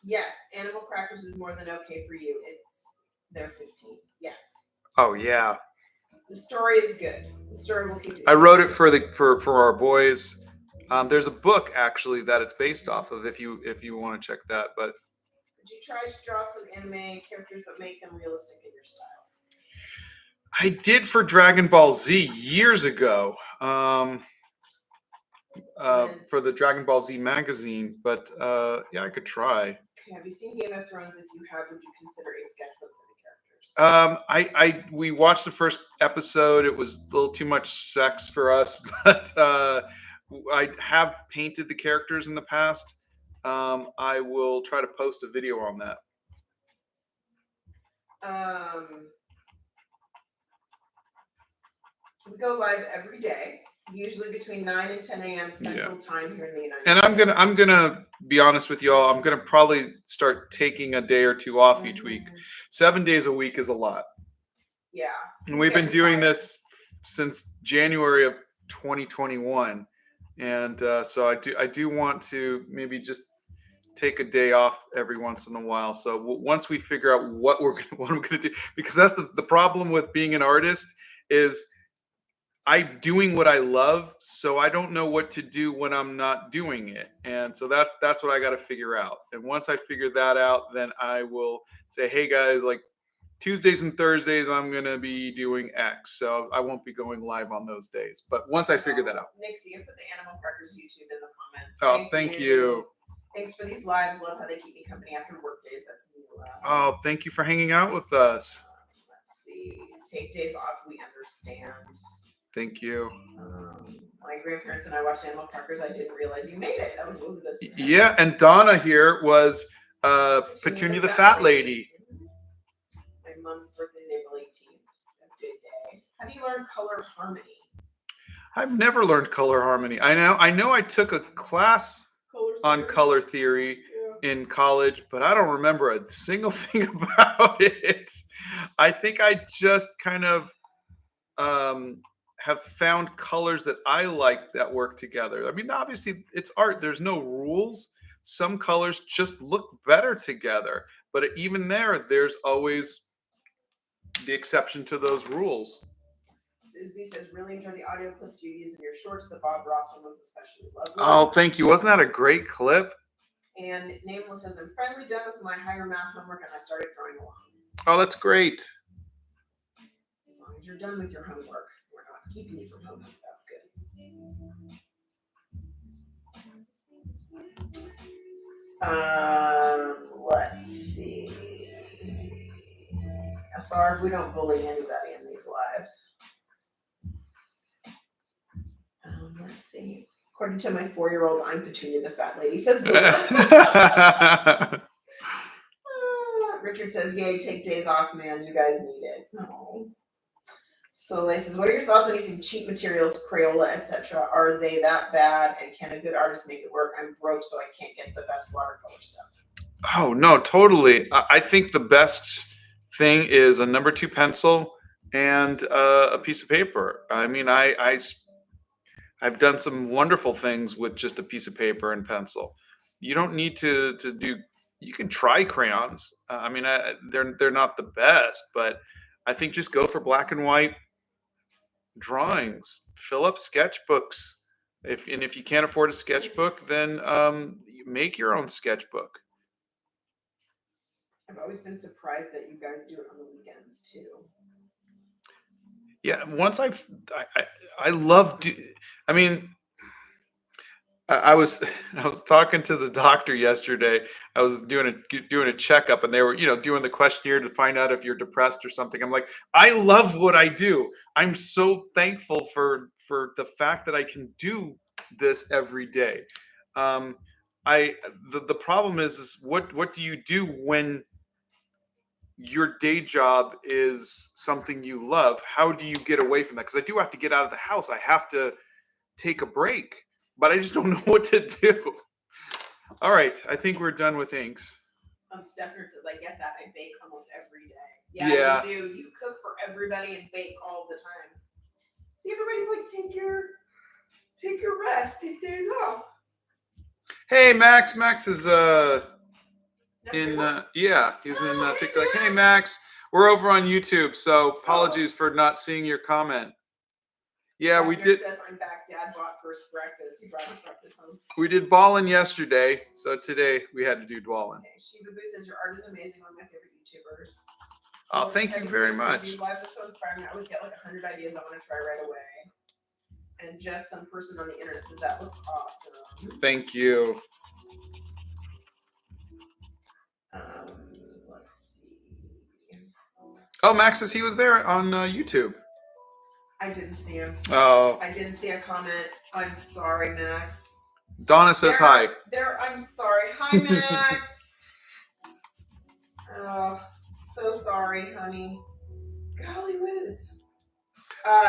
Yes, Animal Crackers is more than okay for you. They're 15. Yes. Oh yeah. The story is good. The story will keep you. I wrote it for our boys. There's a book actually that it's based off of, if you want to check that. But would you try to draw some anime characters but make them realistic in your style? I did for Dragon Ball Z years ago. For the Dragon Ball Z magazine, but yeah, I could try. Okay, have you seen Game of Thrones? If you have, would you consider a sketchbook for the characters? We watched the first episode. It was a little too much sex for us, but I have painted the characters in the past. I will try to post a video on that. We go live every day, usually between 9 and 10 a.m. Central Time here in the United States. And I'm gonna be honest with you all. I'm gonna probably start taking a day or two off each week. 7 days a week is a lot. Yeah. And we've been doing this since January of 2021, and so I do want to maybe just take a day off every once in a while. So once we figure out what I'm gonna do, because that's the problem with being an artist is I'm doing what I love, so I don't know what to do when I'm not doing it. And so that's what I got to figure out. And once I figure that out, then I will say, hey guys, like Tuesdays and Thursdays, I'm going to be doing X. So I won't be going live on those days. But once I figure that out. Nixie, you put the Animal Crackers YouTube in the comments. Oh, thank you. Thanks for these lives. Love how they keep me company after work days. That's new. Oh, thank you for hanging out with us. Let's see. Take days off. We understand. understand. Thank you. My grandparents and I watched Animal Crackers. I didn't realize you made it. That was Elizabeth Smith. Yeah, and Donna here was Petunia the Fat Lady. My mom's birthday is April 18th. A good day. How do you learn color harmony? I've never learned color harmony. I know I took a class on color theory in college, but I don't remember a single thing about it. I think I just kind of have found colors that I like that work together. I mean, obviously it's art. There's no rules. Some colors just look better together, but even there's always the exception to those rules. Sisby says, really enjoy the audio clips you use in your shorts. The Bob Ross one was especially lovely. Oh, thank you. Wasn't that a great clip? And Nameless says, I'm finally done with my higher math homework and I started drawing along. Oh, that's great. As long as you're done with your homework, we're not keeping you from homework. That's good. Let's see. Tharv, we don't bully anybody in these lives. Let's see. According to my 4-year-old, I'm Petunia the Fat Lady, says Richard says, yay, take days off, man. You guys need it. No. Soleil says, what are your thoughts on using cheap materials, Crayola, etc.? Are they that bad? And can a good artist make it work? I'm broke, so I can't get the best watercolor stuff. Oh, no, totally. I think the best thing is a number 2 pencil and a piece of paper. I mean, I've done some wonderful things with just a piece of paper and pencil. You don't need to do. You can try crayons. I mean, they're not the best, but I think just go for black and white drawings. Fill up sketchbooks. If you can't afford a sketchbook, then make your own sketchbook. I've always been surprised that you guys do it on the weekends too. Yeah, once I love I mean, I was talking to the doctor yesterday. I was doing a checkup, and they were doing the questionnaire to find out if you're depressed or something. I'm like, I love what I do. I'm so thankful for the fact that I can do this every day. The problem is what do you do when your day job is something you love? How do you get away from that? Because I do have to get out of the house. I have to take a break, but I just don't know what to do. All right, I think we're done with inks. Steffner says, I get that. I bake almost every day. Yeah. You do. You cook for everybody and bake all the time. See, everybody's like, take your rest, take days off. Hey, Max. Max is he's in TikTok. Hey, Max. We're over on YouTube, so apologies for not seeing your comment. Yeah, we did. Says, I'm back. Dad bought first breakfast. He brought his breakfast home. We did Dwalin yesterday, so today we had to do Dwalin. Okay. Shiba Boo says your art is amazing. One of my favorite YouTubers. Oh, thank you very much. These lives are so inspiring. I always get like 100 ideas I want to try right away. And just some person on the internet says that looks awesome. Thank you. Let's see. Oh, Max says he was there on YouTube. I didn't see him. Oh. I didn't see a comment. I'm sorry, Max. Donna says hi. I'm sorry. Hi, Max. Oh, so sorry, honey. Golly whiz.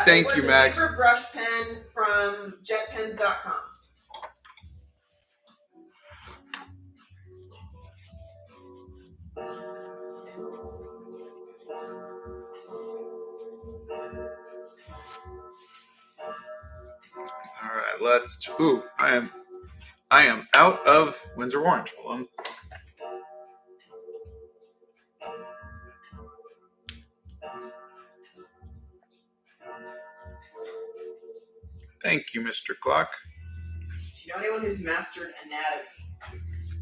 Thank you, Max. It was a brush pen from jetpens.com. All right, let's. Ooh, I am out of Windsor Orange. Hold on. Thank you, Mr. Clock. Do you know anyone who's mastered anatomy?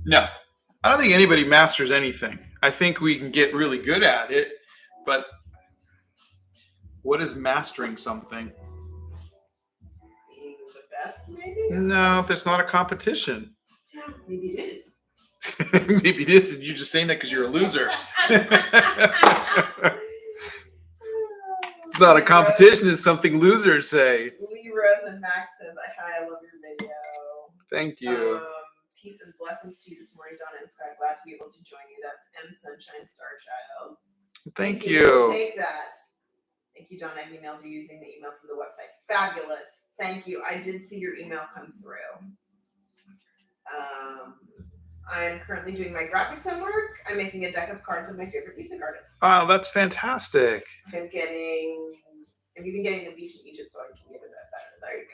No, I don't think anybody masters anything. I think we can get really good at it, but what is mastering something? Being the best, maybe? No, there's not a competition. Yeah, maybe it is. Maybe it is, and you're just saying that because you're a loser. It's not a competition. It's something losers say. Lee Rose and Max says, "Hi, I love your video." Thank you. Peace and blessings to you this morning, Donna and Scott. Glad to be able to join you. That's M Sunshine Star Child. Thank you. you. We'll take that. Thank you, Donna. I emailed you using the email from the website. Fabulous. Thank you. I did see your email come through. I'm currently doing my graphics homework. I'm making a deck of cards of my favorite music artists. Wow, that's fantastic. I'm even getting the beach in Egypt so I can get it better. There you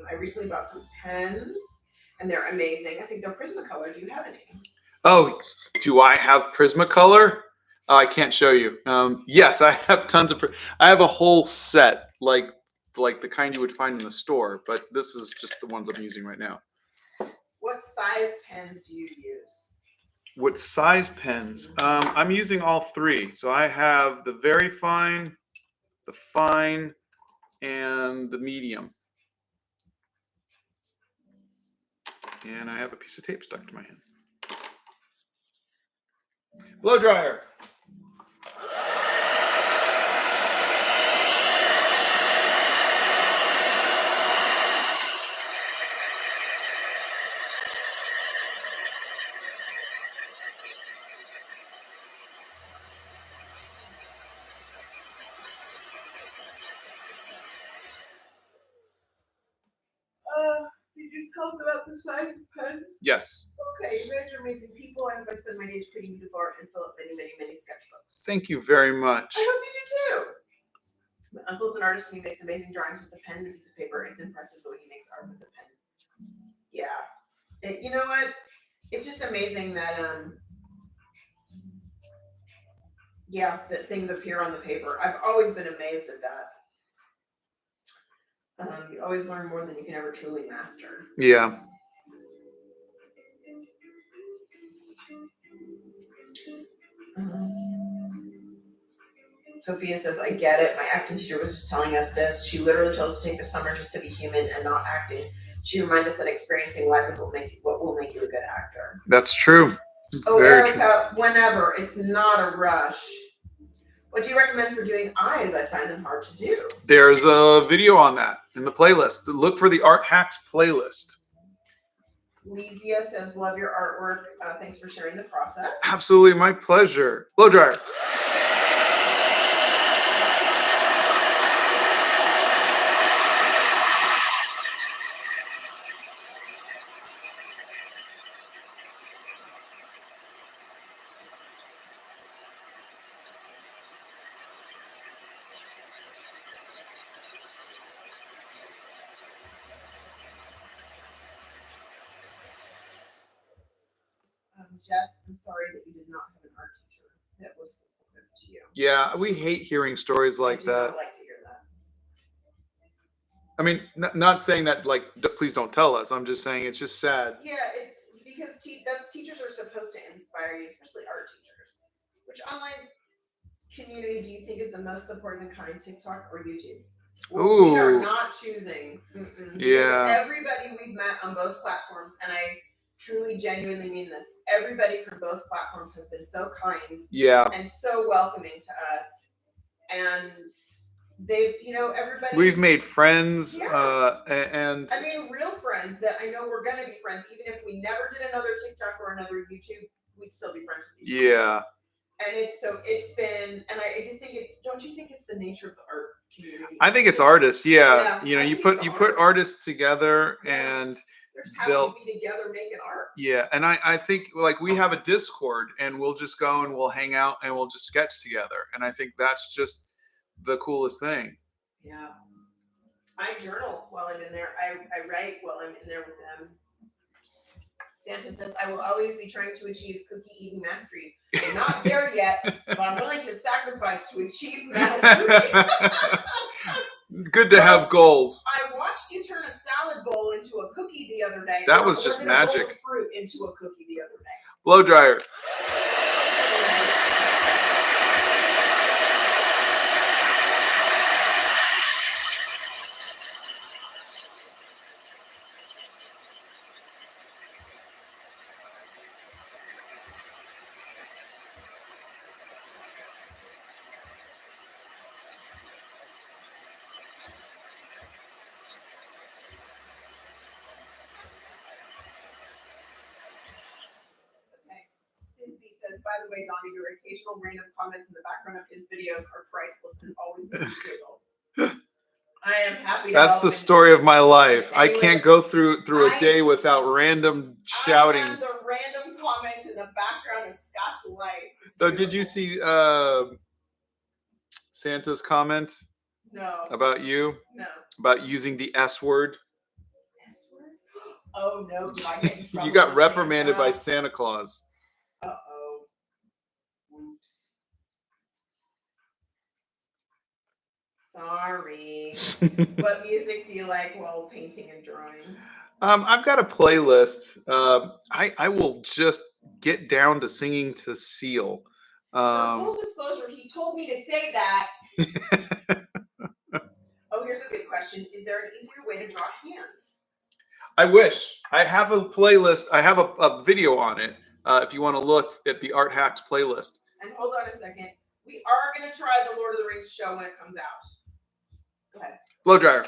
go. I recently bought some pens and they're amazing. I think they're Prismacolor. Do you have any? Oh, do I have Prismacolor? Oh, I can't show you. Yes, I have tons of. I have a whole set, like the kind you would find in the store. But this is just the ones I'm using right now. What size pens do you use? What size pens? I'm using all three. So I have the very fine, the fine, and the medium. And I have a piece of tape stuck to my hand. Blow dryer. Did you talk about the size of pens? Yes. Okay, you guys are amazing people. I hope I spend my days creating beautiful art and fill up many, many, many sketchbooks. Thank you very much. I hope you do too. My uncle's an artist and he makes amazing drawings with a pen and a piece of paper. It's impressive the way he makes art with a pen. Yeah. You know what? It's just amazing that that things appear on the paper. I've always been amazed at that. You always learn more than you can ever truly master. Yeah. Sophia says, I get it. My acting teacher was just telling us this. She literally told us to take the summer just to be human and not acting. She reminded us that experiencing life is what will make you a good actor. That's true. Oh, Very Erica, whenever. It's not a rush. What do you recommend for doing eyes? I find them hard to do. There's a video on that in the playlist. Look for the Art Hacks playlist. Lizia says, love your artwork. Thanks for sharing the process. Absolutely, my pleasure. Blow dryer. Jeff, I'm sorry that you did not have an art teacher that was supportive to you. Yeah, we hate hearing stories like that. I do not like to hear that. I mean, not saying that, like, please don't tell us. I'm just saying it's just sad. Yeah, it's because teachers are supposed to inspire you, especially art teachers. Which online community do you think is the most supportive and kind, TikTok or YouTube? Ooh. We are not choosing. Yeah. Everybody we've met on both platforms, and I truly, genuinely mean this. Everybody from both platforms has been so kind, and so welcoming to us, and they've, everybody. We've made friends, and I mean, real friends that I know we're gonna be friends, even if we never did another TikTok or another YouTube, we'd still be friends with these people. And it's been, and I think don't you think it's the nature of the art community? I think it's artists. Yeah. You put artists together, and they'll be together making art. Yeah, and I think, like, we have a Discord, and we'll just go and we'll hang out and we'll just sketch together, and I think that's just the coolest thing. Yeah, I journal while I'm in there. I write while I'm in there with them. Santa says, I will always be trying to achieve cookie eating mastery. I'm not there yet, but I'm willing to sacrifice to achieve mastery. Good to have goals. I watched you turn a salad bowl into a cookie the other day. That was just magic. A bowl of fruit into a cookie the other day. Blow dryer. by the way, Donnie, your occasional random comments in the background of his videos are priceless and always make me giggle. I am happy to That's help the in- story of my life. in any I way can't that- go through a day without random shouting. I have the random comments in the background of Scott's life. It's Though, did you beautiful. see Santa's comment No. about you? No. About using the S word? S word? Oh no, did I get in trouble You got with reprimanded by Santa? Santa Claus. Uh-oh. Whoops. Sorry. What music do you like while painting and drawing? I've got a playlist. I will just get down to singing to Seal. For full disclosure, he told me to say that. Oh, here's a good question. Is there an easier way to draw hands? I wish. I have a playlist. I have a video on it. If you want to look at the Art Hacks playlist. And hold on a second. We are going to try the Lord of the Rings show when it comes out. Go ahead. Blow dryer.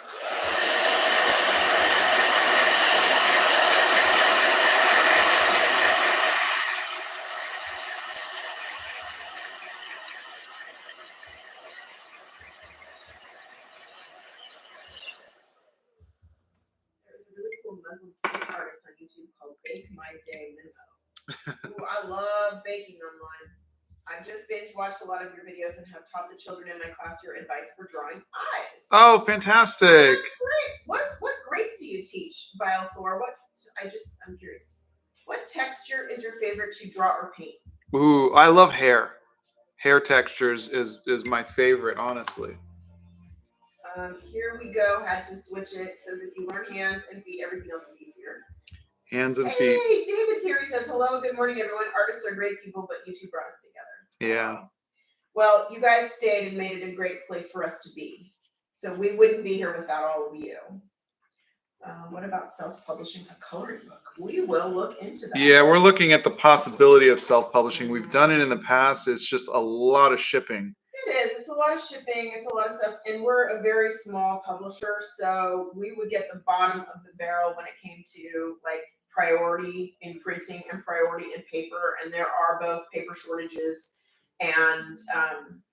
There's a really cool Muslim food artist on YouTube called Bake My Day Minimo. Ooh, I love baking online. I've just binge watched a lot of your videos and have taught the children in my class your advice for drawing eyes. Oh, fantastic! That's great. What grade do you teach, Vile Thor? I'm curious. What texture is your favorite to draw or paint? Ooh, I love hair. Hair textures is my favorite, honestly. Here we go. Had to switch it. It says if you learn hands and feet, everything else is easier. Hands and Hey, feet. David's here. He says, hello, good morning, everyone. Artists are great people, but you two brought us together. Yeah. Well, you guys stayed and made it a great place for us to be. So we wouldn't be here without all of you. What about self-publishing a coloring book? We will look into that. Yeah, we're looking at the possibility of self-publishing. We've done it in the past. It's just a lot of shipping. It is. It's a lot of shipping. It's a lot of stuff. And we're a very small publisher. So we would get the bottom of the barrel when it came to like priority in printing and priority in paper. And there are both paper shortages and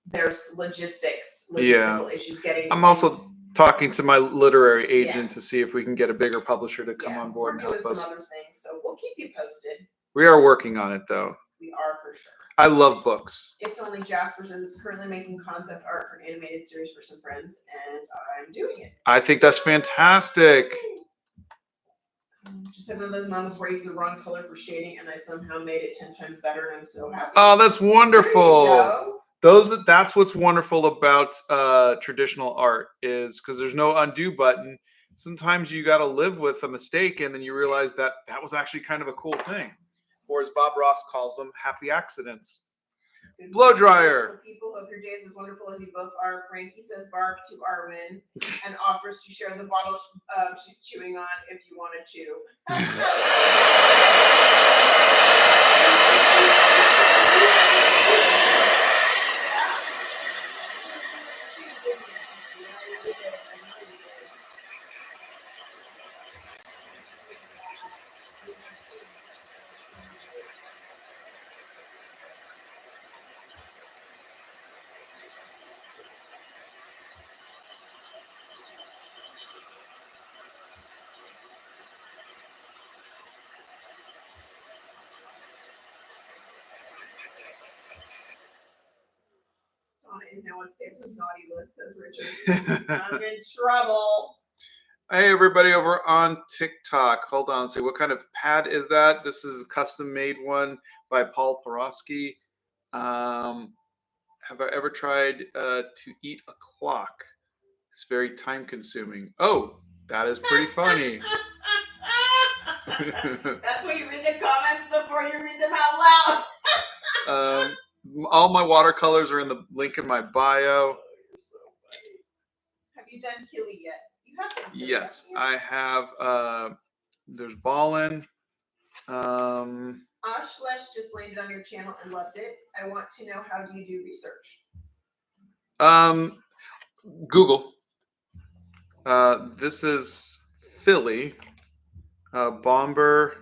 there's logistical issues getting. I'm also talking to my literary agent Yeah. to see if we can get a bigger publisher to come Yeah, on board we're and help doing us. some other things. So we'll keep you posted. We are working on it, though. We are for sure. I love books. It's only Jasper says it's currently making concept art for an animated series for some friends, and I'm doing it. I think that's fantastic. Just had one of those moments where I used the wrong color for shading, and I somehow made it 10 times better, and I'm so happy. Oh, that's wonderful. There you go. That's what's wonderful about traditional art is because there's no undo button. Sometimes you got to live with a mistake, and then you realize that was actually kind of a cool thing. Or as Bob Ross calls them, happy accidents. Good Blow morning, dryer. People, hope your days as wonderful as you both are. Frankie says bark to Arwen and offers to share the bottle she's chewing on if you wanted Donna is now on Santa's naughty list, says Richard. I'm in trouble. Hey, everybody over on TikTok. Hold on. See, what kind of pad is that? This is a custom-made one by Paul Porosky. Have I ever tried to eat a clock? It's very time-consuming. Oh, that is pretty funny. That's why you read the comments before you read them out loud. All my watercolors are in the link in my bio. Oh, you're so funny. Have you done Killy yet? You have done Killy, Yes, haven't you? I have. There's Dwalin. Ashlesh just landed on your channel and loved it. I want to know, how do you do research? Google. This is Philly. Bomber.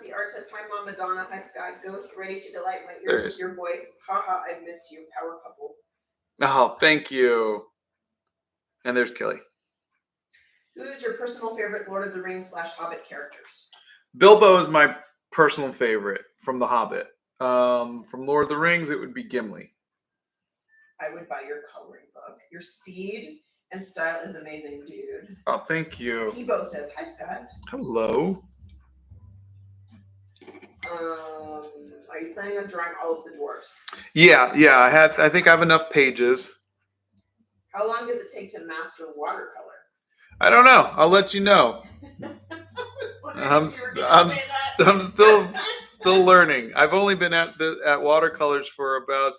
Legacy Art says, hi, Mom Madonna. Hi, Scott. Ghost, ready to delight my There ears it with is. your voice. Haha, I've missed you. Power couple. Oh, thank you. And there's Kelly. Who is your personal favorite Lord of the Rings / Hobbit characters? Bilbo is my personal favorite from The Hobbit. From Lord of the Rings, it would be Gimli. I would buy your coloring book. Your speed and style is amazing, dude. Oh, thank you. Ebo says, hi, Scott. Hello. Are you planning on drawing all of the dwarfs? Yeah. I think I have enough pages. How long does it take to master watercolor? I don't know. I'll let you know. I'm still learning. I've only been at watercolors for about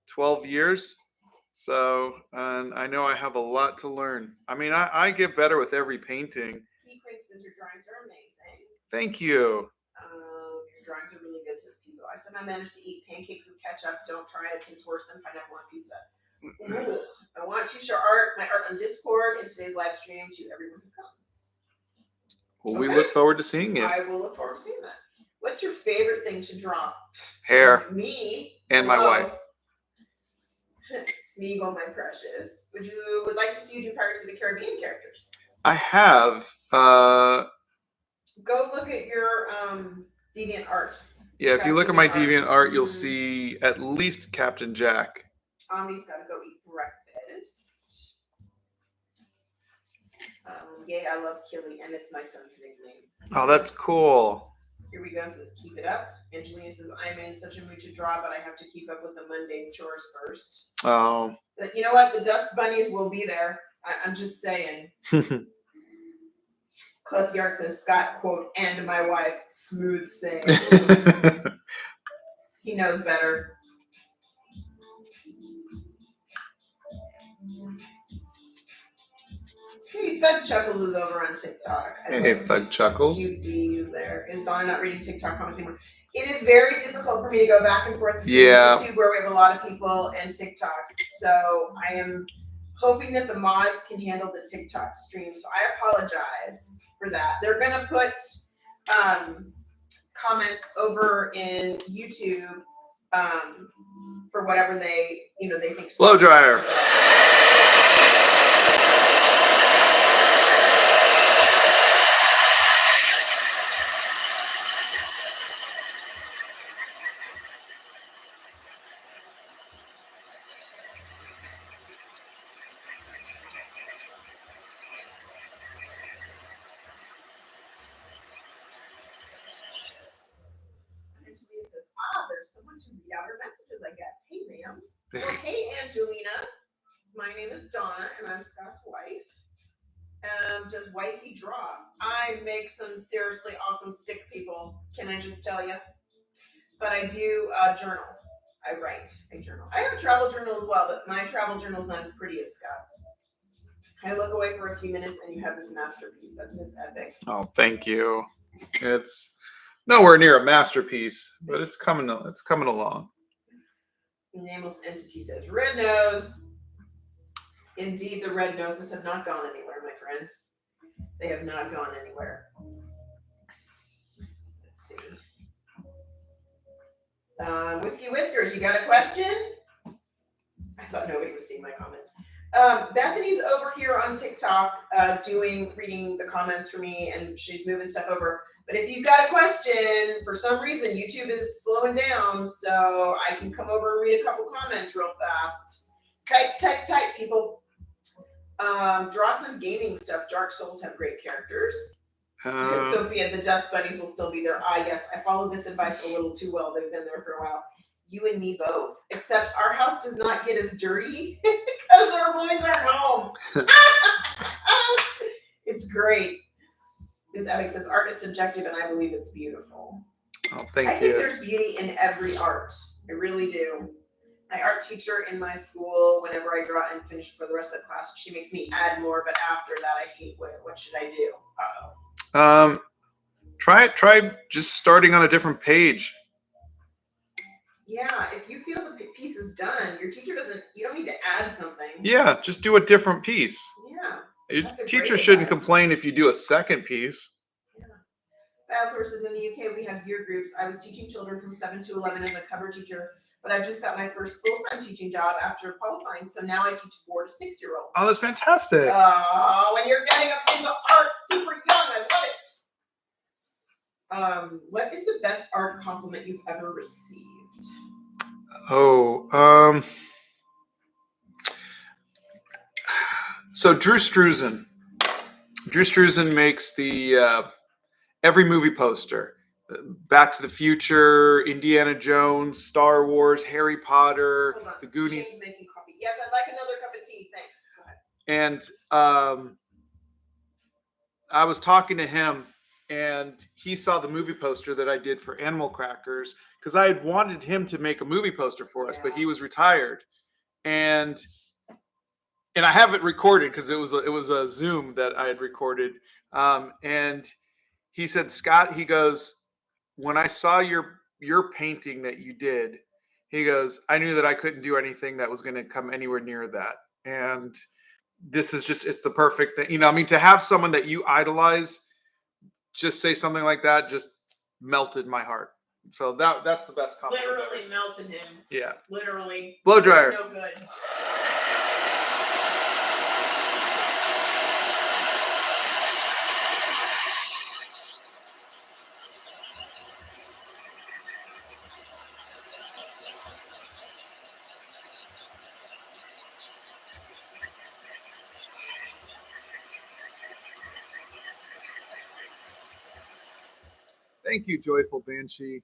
12 years. So, and I know I have a lot to learn. I mean, I get better with every painting. He says your drawings are amazing. Thank you. Your drawings are really good, says Pico. I somehow managed to eat pancakes with ketchup. Don't try it. It tastes worse than pineapple on pizza. Ooh, I want to share my art on Discord in today's live stream to everyone who comes. Well, we look forward to seeing it. I will look forward to seeing that. What's your favorite thing to draw? Hair. Me. And my wife. Smeagol, my precious. Would like to see you do Pirates of the Caribbean characters? I have. Go look at your Deviant art. Yeah, if you look at my Deviant art, you'll see at least Captain Jack. Ami's got to go eat breakfast. Yay, I love Killy, and it's my son's nickname. Oh, that's cool. Here we go, says keep it up. Angelina says, I'm in such a mood to draw, but I have to keep up with the mundane chores first. Oh. But you know what? The dust bunnies will be there. I'm just saying. Klutzy Art says, Scott, quote, and my wife, smooth sailing. He knows better. Hey, Thug Chuckles is over on TikTok. Hey, Thug Chuckles. Cutesy there. Is Donna not reading TikTok comments anymore? It is very difficult for me to go back and forth between YouTube, where we have a lot of people, and TikTok. So I am hoping that the mods can handle the TikTok stream. So I apologize for that. They're going to put comments over in YouTube for whatever they think. Blow dryer. There's someone to read out her messages, I guess. Hey, ma'am. Well, hey, Angelina. My name is Donna, and I'm Scott's wife. Does wifey draw? I make some seriously awesome stick people. Can I just tell you? But I do journal. I write. I journal. I have a travel journal as well, but my travel journal is not as pretty as Scott's. I look away for a few minutes, and you have this masterpiece. That's his epic. Oh, thank you. It's nowhere near a masterpiece, but it's coming along. Nameless Entity says, red nose. Indeed, the red noses have not gone anywhere, my friends. They have not gone anywhere. Let's see. Whiskey Whiskers, you got a question? I thought nobody was seeing my comments. Bethany's over here on TikTok reading the comments for me, and she's moving stuff over. But if you've got a question, for some reason, YouTube is slowing down, so I can come over and read a couple comments real fast. Type, people. Draw some gaming stuff. Dark Souls have great characters. Sophia, the Dust Bunnies will still be there. Ah, yes, I followed this advice a little too well. They've been there for a while. You and me both. Except our house does not get as dirty because our boys aren't home. It's great. Ms. Epic says, art is subjective, and I believe it's beautiful. Oh, thank you. I think there's beauty in every art. I really do. My art teacher in my school, whenever I draw and finish for the rest of the class, she makes me add more, but after that, I hate it. What should I do? Uh-oh. Try just starting on a different page. Yeah, if you feel the piece is done, your teacher you don't need to add something. Yeah, just do a different piece. Yeah. Your teacher shouldn't complain if you do a second piece. Yeah. Bathurst says in the UK we have year groups. I was teaching children from 7 to 11 as a cover teacher, but I've just got my first full-time teaching job after qualifying, so now I teach 4 to 6-year-olds. Oh, that's fantastic. When you're getting up into art super young, I love it. What is the best art compliment you've ever received? So Drew Struzan makes the every movie poster. Back to the Future, Indiana Jones, Star Wars, Harry Potter, The Goonies. Shane's making coffee. Yes, I'd like another cup of tea. Thanks. Go ahead. And I was talking to him, and he saw the movie poster that I did for Animal Crackers, because I had wanted him to make a movie poster for us, but he was retired. And I have it recorded because it was a Zoom that I had recorded. And he said, Scott, he goes, when I saw your painting that you did, he goes, I knew that I couldn't do anything that was going to come anywhere near that. And this is just, it's the perfect thing. To have someone that you idolize just say something like that just melted my heart. So that's the best compliment. Literally melted him. Yeah. Literally. Blow dryer. No good. Thank you, Joyful Banshee.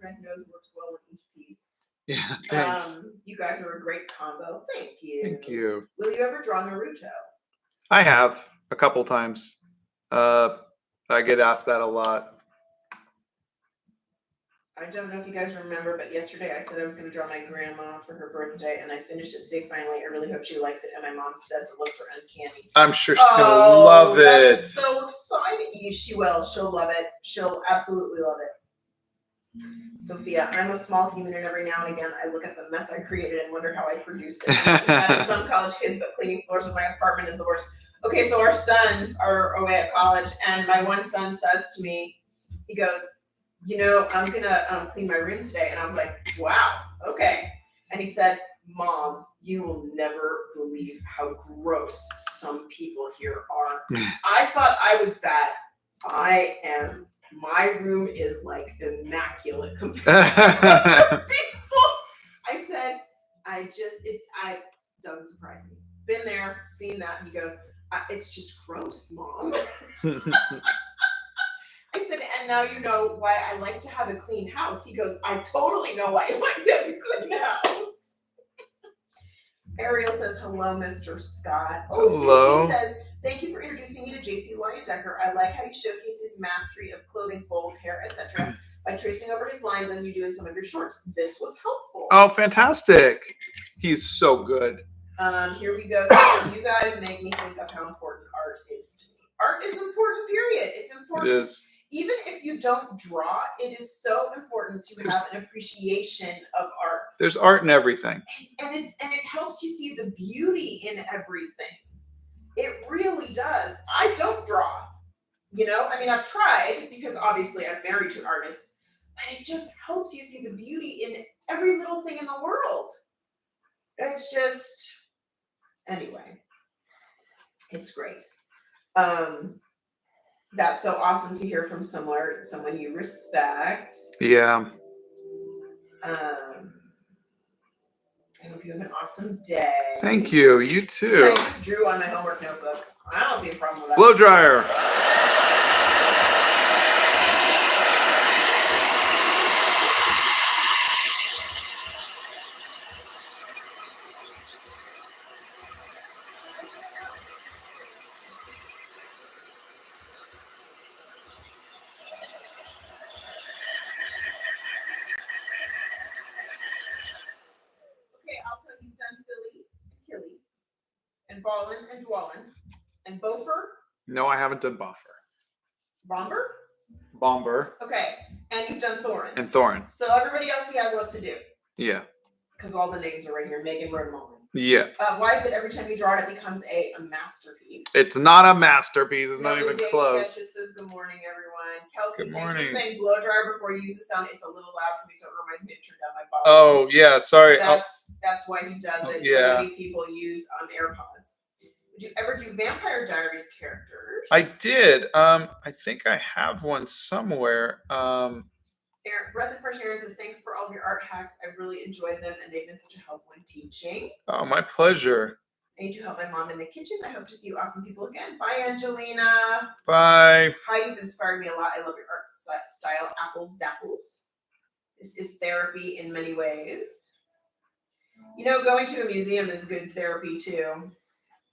Red nose works well with each piece. Yeah, thanks. You guys are a great combo. Thank you. Thank you. Will you ever draw Naruto? I have a couple times. I get asked that a lot. I don't know if you guys remember, but yesterday I said I was going to draw my grandma for her birthday, and I finished it today finally. I really hope she likes it, and my mom said the looks are uncanny. I'm sure she's going to love it. That's so exciting. She will. She'll love it. She'll absolutely love it. Sophia, I'm a small human, and every now and again I look at the mess I created and wonder how I produced it. I have some college kids, but cleaning floors of my apartment is the worst. Okay, so our sons are away at college, and my one son says to me, he goes, I'm going to clean my room today. And I was like, wow, okay. And he said, Mom, you will never believe how gross some people here are. I thought I was bad. I am. My room is like immaculate compared to other people. I said, it doesn't surprise me. Been there, seen that. He goes, it's just gross, Mom. I said, and now you know why I like to have a clean house. He goes, I totally know why you like to have a clean house. Ariel says, hello, Mr. Scott. Oh, hello. Sissy says, thank you for introducing me to J.C. Leyendecker. I like how you showcase his mastery of clothing, folds, hair, etc. by tracing over his lines as you do in some of your shorts. This was helpful. Oh, fantastic. He's so good. Here we go. So you guys make me think of how important art is to me. Art is important, period. It's important. It is. Even if you don't draw, it is so important to have an appreciation of art. There's art in everything. And it helps you see the beauty in everything. It really does. I don't draw. I've tried because obviously I'm married to an artist, but it just helps you see the beauty in every little thing in the world. It's just, anyway, it's great. That's so awesome to hear from someone you respect. Yeah. I hope you have an awesome day. Thank you. You too. I just drew on my homework notebook. I don't see a problem with that. Blow dryer. And Ballin and Dwalin and Beaufort. No, I haven't done Boffer. Bomber? Bomber. Okay. And you've done Thorin. And Thorin. So everybody else he has left to do. Yeah. Because all the names are right here. Megan wrote them all in. Yeah. Why is it every time you draw it, it becomes a masterpiece? It's not a masterpiece. It's not even close. Sketches says good morning, everyone. Kelsey, Good thanks morning. for saying blow dryer before you use the sound. It's a little loud for me, so it reminds me to turn down my volume. Oh, yeah. Sorry. That's why he does it. Yeah. So many people use AirPods. Would you ever do Vampire Diaries characters? I did. I think I have one somewhere. Breath of Fresh Aaron says, thanks for all of your art hacks. I really enjoyed them, and they've been such a help when teaching. Oh, my pleasure. I need to help my mom in the kitchen. I hope to see you awesome people again. Bye, Angelina. Bye. Hi, you've inspired me a lot. I love your art style. Apples Dapples. This is therapy in many ways. You know, going to a museum is good therapy, too.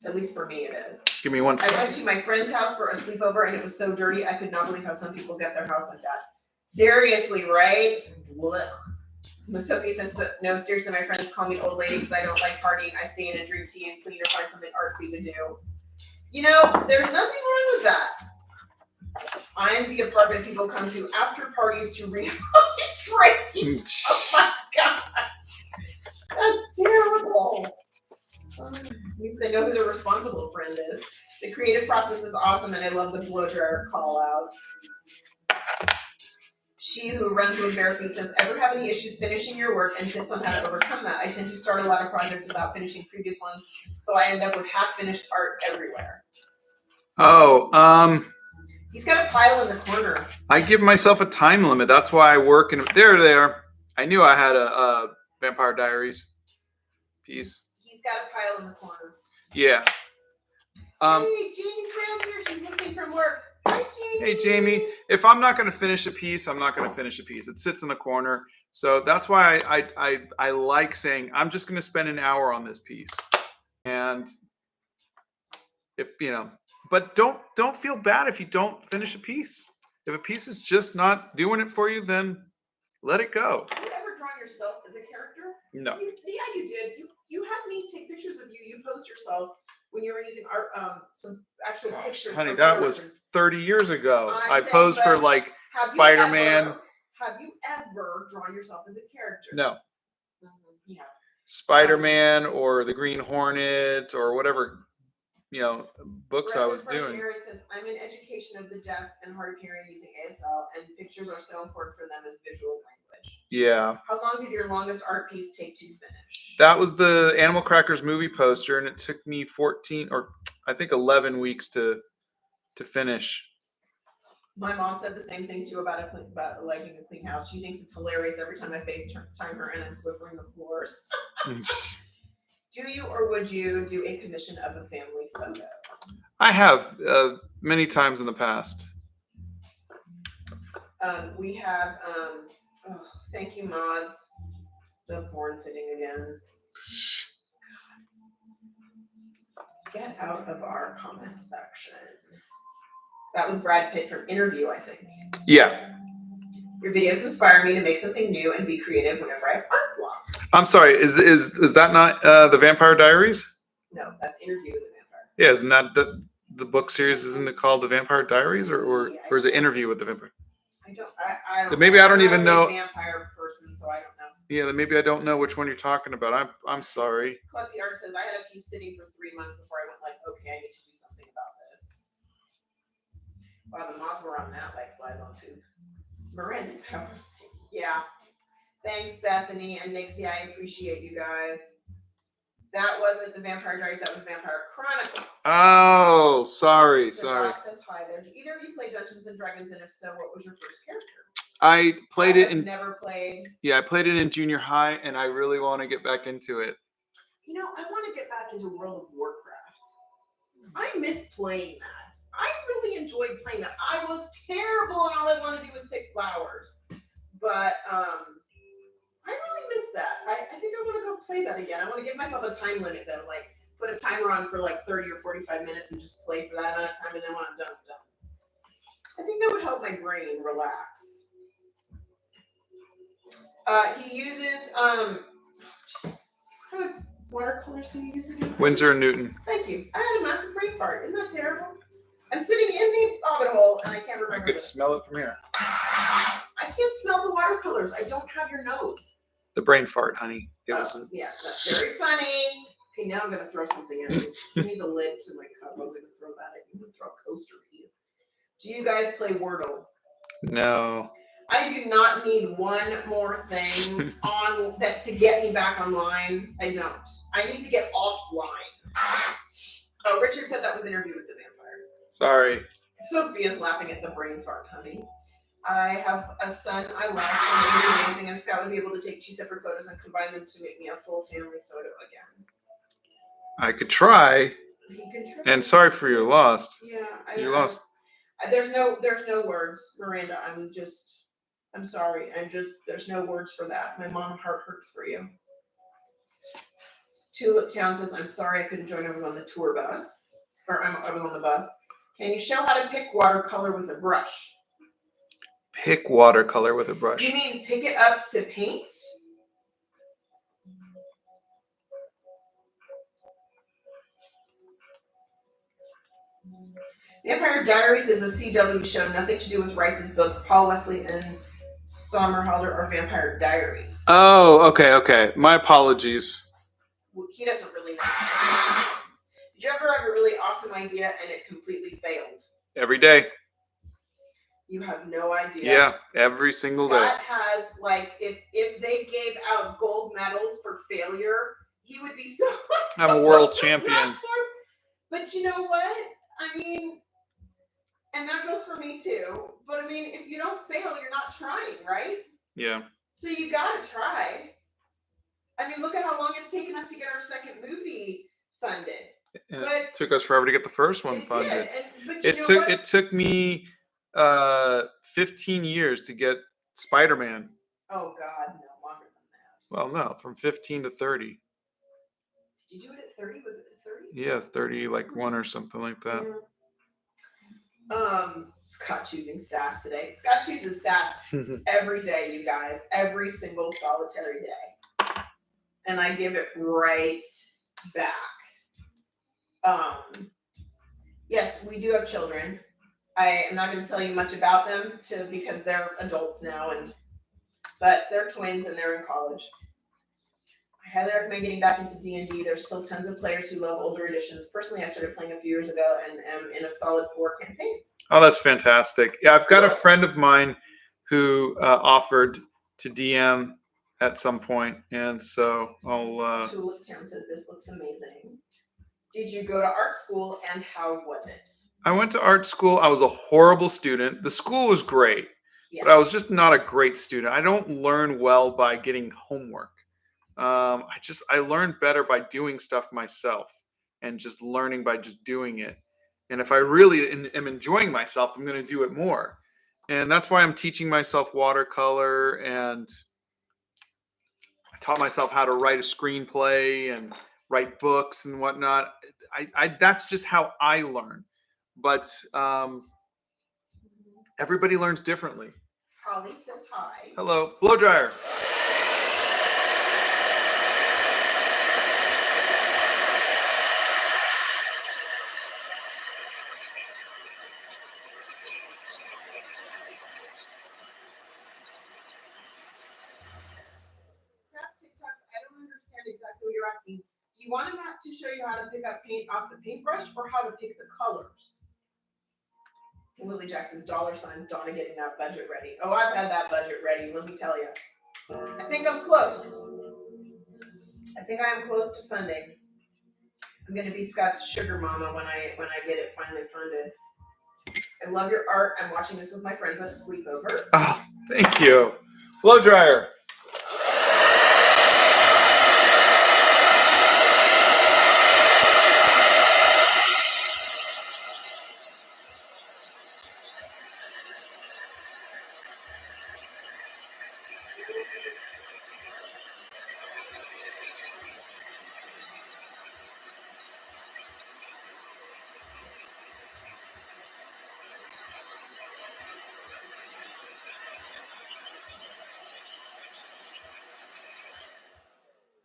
At least for me, it is. Give me one second. I went to my friend's house for a sleepover, and it was so dirty. I could not believe how some people get their house like that. Seriously, right? Blech. Sophie says, no, seriously, my friends call me old lady because I don't like partying. I stay in and drink tea and clean or find something artsy to do. You know, there's nothing wrong with that. I'm the apartment people come to after parties to rehabilitate. Oh my God. That's terrible. At least they know who their responsible friend is. The creative process is awesome, and I love the blow dryer call outs. She who runs with bare feet says, ever have any issues finishing your work and tips on how to overcome that? I tend to start a lot of projects without finishing previous ones, so I end up with half-finished art everywhere. Oh, he's got a pile in the corner. I give myself a time limit. That's why I work in there. I knew I had a Vampire Diaries piece. He's got a pile in the corner. Yeah. Hey, Jamie Brown's here. She's listening from work. Hi, Jamie. Hey, Jamie. If I'm not going to finish a piece, I'm not going to finish a piece. It sits in the corner. So that's why I like saying, I'm just going to spend an hour on this piece. And if, you know, but don't feel bad if you don't finish a piece. If a piece is just not doing it for you, then let it go. Have you ever drawn yourself as a character? No. Yeah, you did. You had me take pictures of you. You posed yourself when you were using art, some actual pictures. Honey, that was 30 years ago. I posed for like Spider-Man. Have you ever drawn yourself as a character? No. Mm-hmm. He has. Spider-Man or the Green Hornet or whatever, you know, books I was doing. Aaron says, I'm in education of the deaf and hard of hearing using ASL, and pictures are so important for them as visual language. Yeah. How long did your longest art piece take to finish? That was the Animal Crackers movie poster, and it took me 14 or I think 11 weeks to finish. My mom said the same thing too about liking a clean house. She thinks it's hilarious every time I FaceTime her and I'm swiffering the floors. Do you or would you do a commission of a family photo? I have many times in the past. We have, thank you, mods. The porn sitting again. Get out of our comment section. That was Brad Pitt from Interview, I think. Yeah. Your videos inspire me to make something new and be creative whenever I have art block. I'm sorry. Is that not the Vampire Diaries? No, that's Interview with the Vampire. Yeah, isn't that the book series? Isn't it called The Vampire Diaries, or is it Interview with the Vampire? I don't. Maybe I don't even know. I'm a vampire person, so I don't know. Yeah, maybe I don't know which one you're talking about. I'm sorry. Klutzy Art says I had a piece sitting for 3 months before I went like, okay, I need to do something about this. Wow, the mods were on that like flies on poop. Miranda Powers, yeah. Thanks, Bethany and Nixie. I appreciate you guys. That wasn't the Vampire Diaries. That was Vampire Chronicles. Oh, sorry. Says hi there. Do either of you play Dungeons and Dragons? And if so, what was your first character? I played it in. Never played. Yeah, I played it in junior high, and I really want to get back into it. You know, I want to get back into World of Warcraft. I miss playing that. I really enjoyed playing that. I was terrible, and all I wanted to do was pick flowers. But I really miss that. I think I want to go play that again. I want to give myself a time limit, though. Like, put a timer on for like 30 or 45 minutes and just play for that amount of time, and then when I'm done, I'm done. I think that would help my brain relax. He uses, what watercolors do you use again? Winsor & Newton. Thank you. I had a massive brain fart. Isn't that terrible? I'm sitting in the Hobbit hole and I can't remember. I could smell it from here. I I can't smell the watercolors. I don't have your nose. The brain fart, honey. It Oh, was. yeah, that's very funny. Okay, now I'm gonna throw something at you. Give me the lid to my cup. I'm gonna throw that at you. I'm gonna throw a coaster at you. Do you guys play Wordle? No. I do not need one more thing on that to get me back online. I don't. I need to get offline. Oh, Richard said that was an interview with the vampire. Sorry. Sophia's laughing at the brain fart, honey. I have a son I love, and he's amazing, and Scott would be able to take 2 separate photos and combine them to make me a full family photo again. I could try. He can try. And sorry for your loss. Yeah, You lost. There's no words, Miranda. I'm sorry. There's no words for that. My mom heart hurts for you. Tulip Town says, I'm sorry I couldn't join. I was on the tour bus. Or I was on the bus. Can you show how to pick watercolor with a brush? Pick watercolor with a brush. You mean pick it up to paint? Vampire Diaries is a CW show, nothing to do with Rice's books. Paul Wesley and Somerhalder are Vampire Diaries. Oh, okay. My apologies. Well, he doesn't really know. Did you ever have a really awesome idea and it completely failed? Every day. You have no idea. Yeah, every single day. Scott has, like, if they gave out gold medals for failure, he would be so... I'm a world champion. But you know what? I mean, and that goes for me too. But I mean, if you don't fail, you're not trying, right? Yeah. So you gotta try. I mean, look at how long it's taken us to get our second movie funded. And but it took us forever to get the first one funded. It took me 15 years to get Spider-Man. Oh God, no, longer than that. Well, no, from 15 to 30. Did you do it at 30? Was it at 30? Yes, 30, like 1 or something like that. Yeah. Scott choosing sass today. Scott chooses sass every day, you guys. Every single solitary day. And I give it right back. Yes, we do have children. I am not going to tell you much about them because they're adults now, but they're twins and they're in college. I highly recommend getting back into D&D. There's still tons of players who love older editions. Personally, I started playing a few years ago and am in a solid 4 campaigns. Oh, that's fantastic. Yeah, I've got a friend of mine who offered to DM at some point, and so I'll... Tulip Town says, this looks amazing. Did you go to art school, and how was it? I went to art school. I was a horrible student. The school was great, but I was just not a great student. I don't learn well by getting homework. I learn better by doing stuff myself and just learning by just doing it. And if I really am enjoying myself, I'm going to do it more. And that's why I'm teaching myself watercolor, and I taught myself how to write a screenplay and write books and whatnot. That's just how I learn. But everybody learns differently. Holly says hi. Hello. Blow dryer. Exactly what you're asking. Do you want him to show you how to pick up paint off the paintbrush or how to pick the colors? Lily Jack says, $signs, Donna getting that budget ready. Oh, I've had that budget ready, let me tell you. I think I'm close. I think I am close to funding. I'm going to be Scott's sugar mama when I get it finally funded. I love your art. I'm watching this with my friends at a sleepover. Oh, thank you. Blow dryer.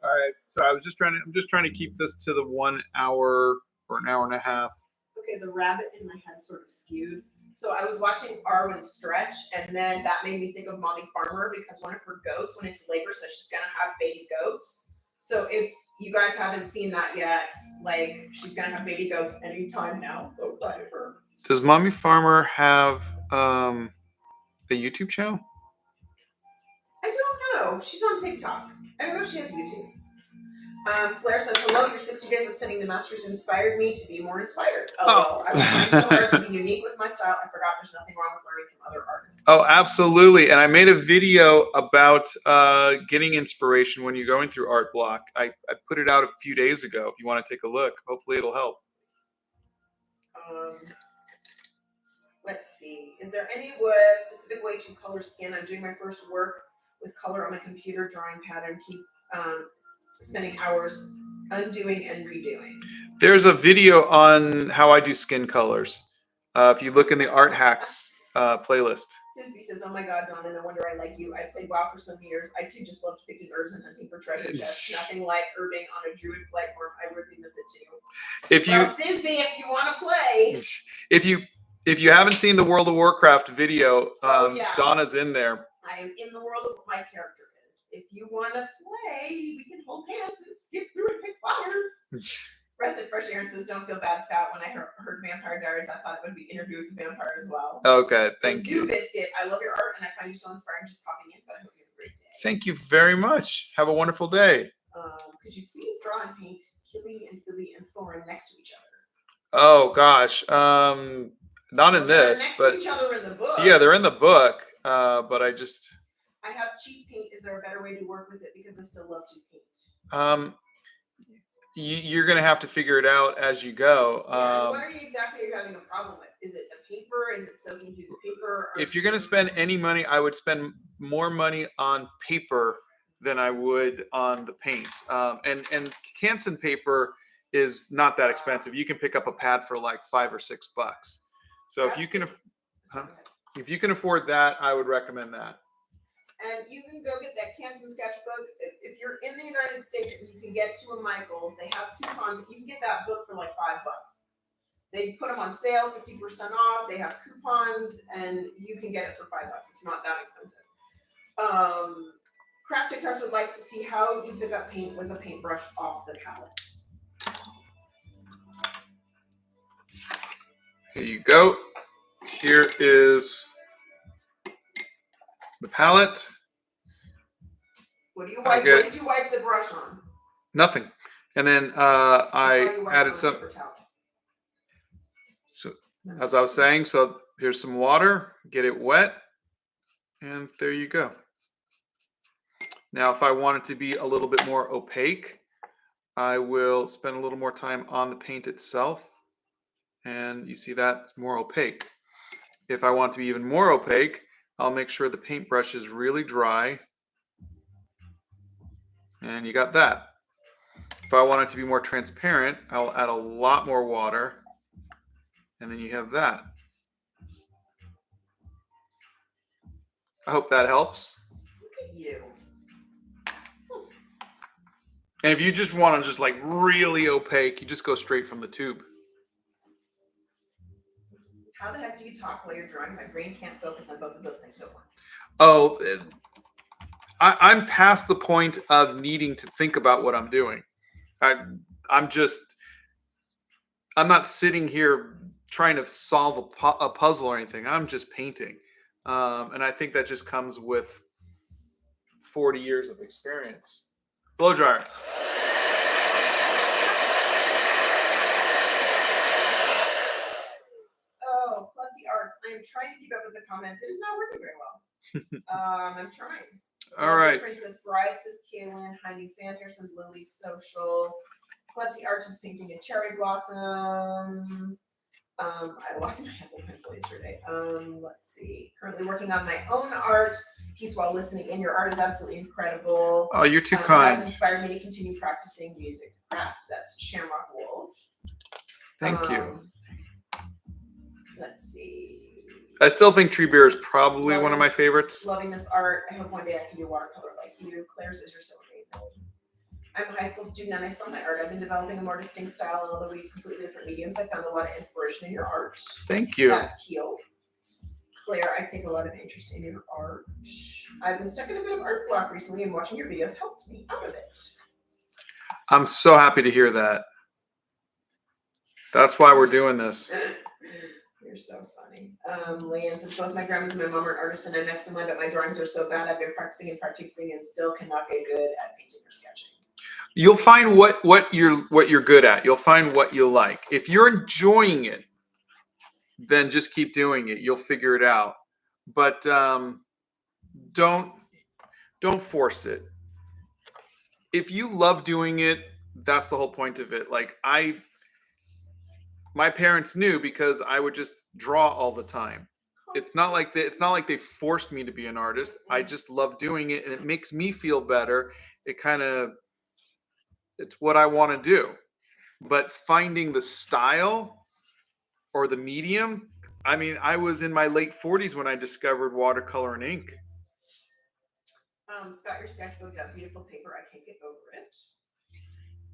All right, so I'm just trying to keep this to the 1 hour or an hour and a half. Okay, the rabbit in my head sort of skewed. So I was watching Arwen stretch, and then that made me think of Mommy Farmer because one of her goats went into labor, so she's gonna have baby goats. So if you guys haven't seen that yet, like she's gonna have baby goats anytime now. So excited for her. Does Mommy Farmer have a YouTube channel? I don't know. She's on TikTok. I don't know if she has YouTube. Flair says, hello, your 60 days of sending the masters inspired me to be more inspired. Oh. I was trying so hard to be unique with my style. I forgot there's nothing wrong with learning from other artists. Oh, absolutely. And I made a video about getting inspiration when you're going through art block. I put it out a few days ago. If you want to take a look, hopefully it'll help. Let's see. Is there any specific way to color skin? I'm doing my first work with color on my computer drawing pattern. Keep spending hours undoing and redoing. There's a video on how I do skin colors. If you look in the Art Hacks playlist. Sisby says, oh my God, Donna, no wonder I like you. I played WoW for some years. I too just loved picking herbs and hunting for treasure chests. Nothing like herbing on a druid flight form. I really miss it too. Sisby, if you want to play. If you haven't seen the World of Warcraft video, Donna's in there. I am in the world of what my character is. If you want to play, we can hold hands and skip through and pick flowers. Breath of Fresh Air says, don't feel bad, Scott. When I heard Vampire Diaries, I thought it would be interview with the vampire as well. Okay, thank you. Biscuit, I love your art and I find you so inspiring just popping in, but I hope you have a great day. Thank you very much. Have a wonderful day. Could you please draw and paint Killy and Philly and Thorin next to each other? Oh, gosh. Not in this, next but to each other in the book. Yeah, they're in the book, but I have cheap paint. Is there a better way to work with it? Because I still love to paint. You're going to have to figure it out as you go. What are you exactly having a problem with? Is it the paper? Is it soaking through the paper? If you're going to spend any money, I would spend more money on paper than I would on the paints. And Canson paper is not that expensive. You can pick up a pad for like $5 or $6. So if you can afford that, I would recommend that. And you can go get that Canson sketchbook. If you're in the United States and you can get to a Michael's, they have coupons. You can get that book for like $5. They put them on sale, 50% off. They have coupons, and you can get it for $5. It's not that expensive. Craft TikTokers would like to see how you pick up paint with a paintbrush off the palette. Here you go. Here is the palette. What do you wipe? What did you wipe the brush on? Nothing. And then I added some. So as I was saying, so here's some water. Get it wet, and there you go. Now, if I want it to be a little bit more opaque, I will spend a little more time on the paint itself. And you see that it's more opaque. If I want it to be even more opaque, I'll make sure the paintbrush is really dry. And you got that. If I want it to be more transparent, I'll add a lot more water. And then you have that. I hope that helps. Look at you. And if you just want to just like really opaque, you just go straight from the tube. How the heck do you talk while you're drawing? My brain can't focus on both of those things at once. Oh, I'm past the point of needing to think about what I'm doing. I'm not sitting here trying to solve a puzzle or anything. I'm just painting. And I think that just comes with 40 years of experience. Blow dryer. Oh, Clumsy Arts. I am trying to keep up with the comments. It is not working very well. I'm trying. All right. Princess Bride says Kaylin. Hi, new fan here says Lily Social. Clumsy Arts is painting a cherry blossom. I lost my Apple pencil yesterday. Let's see. Currently working on my own art piece while listening in. Your art is absolutely incredible. Oh, you're too kind. It has inspired me to continue practicing music craft. That's Shamrock Wolf. Thank you. Let's see. I still think Tree Beer is probably one of my favorites. Loving this art. I hope one day I can do watercolor like you. Claire says you're so amazing. I'm a high school student and I sell my art. I've been developing a more distinct style, and although we use completely different mediums, I found a lot of inspiration in your art. Thank you. That's cute. Claire, I take a lot of interest in your art. I've been stuck in a bit of art block recently, and watching your videos helped me out of it. I'm so happy to hear that. That's why we're doing this. You're so funny. Leanne says, both my grandmas and my mom are artists, and I'm next in line, but my drawings are so bad. I've been practicing and still cannot get good at painting or sketching. You'll find what you're good at. You'll find what you like. If you're enjoying it, then just keep doing it. You'll figure it out. But don't force it. If you love doing it, that's the whole point of it. Like my parents knew because I would just draw all the time. It's not like they forced me to be an artist. I just love doing it, and it makes me feel better. It's what I want to do. But finding the style or the medium, I mean, I was in my late 40s when I discovered watercolor and ink. Scott, your sketchbook, that beautiful paper, I can't get over it.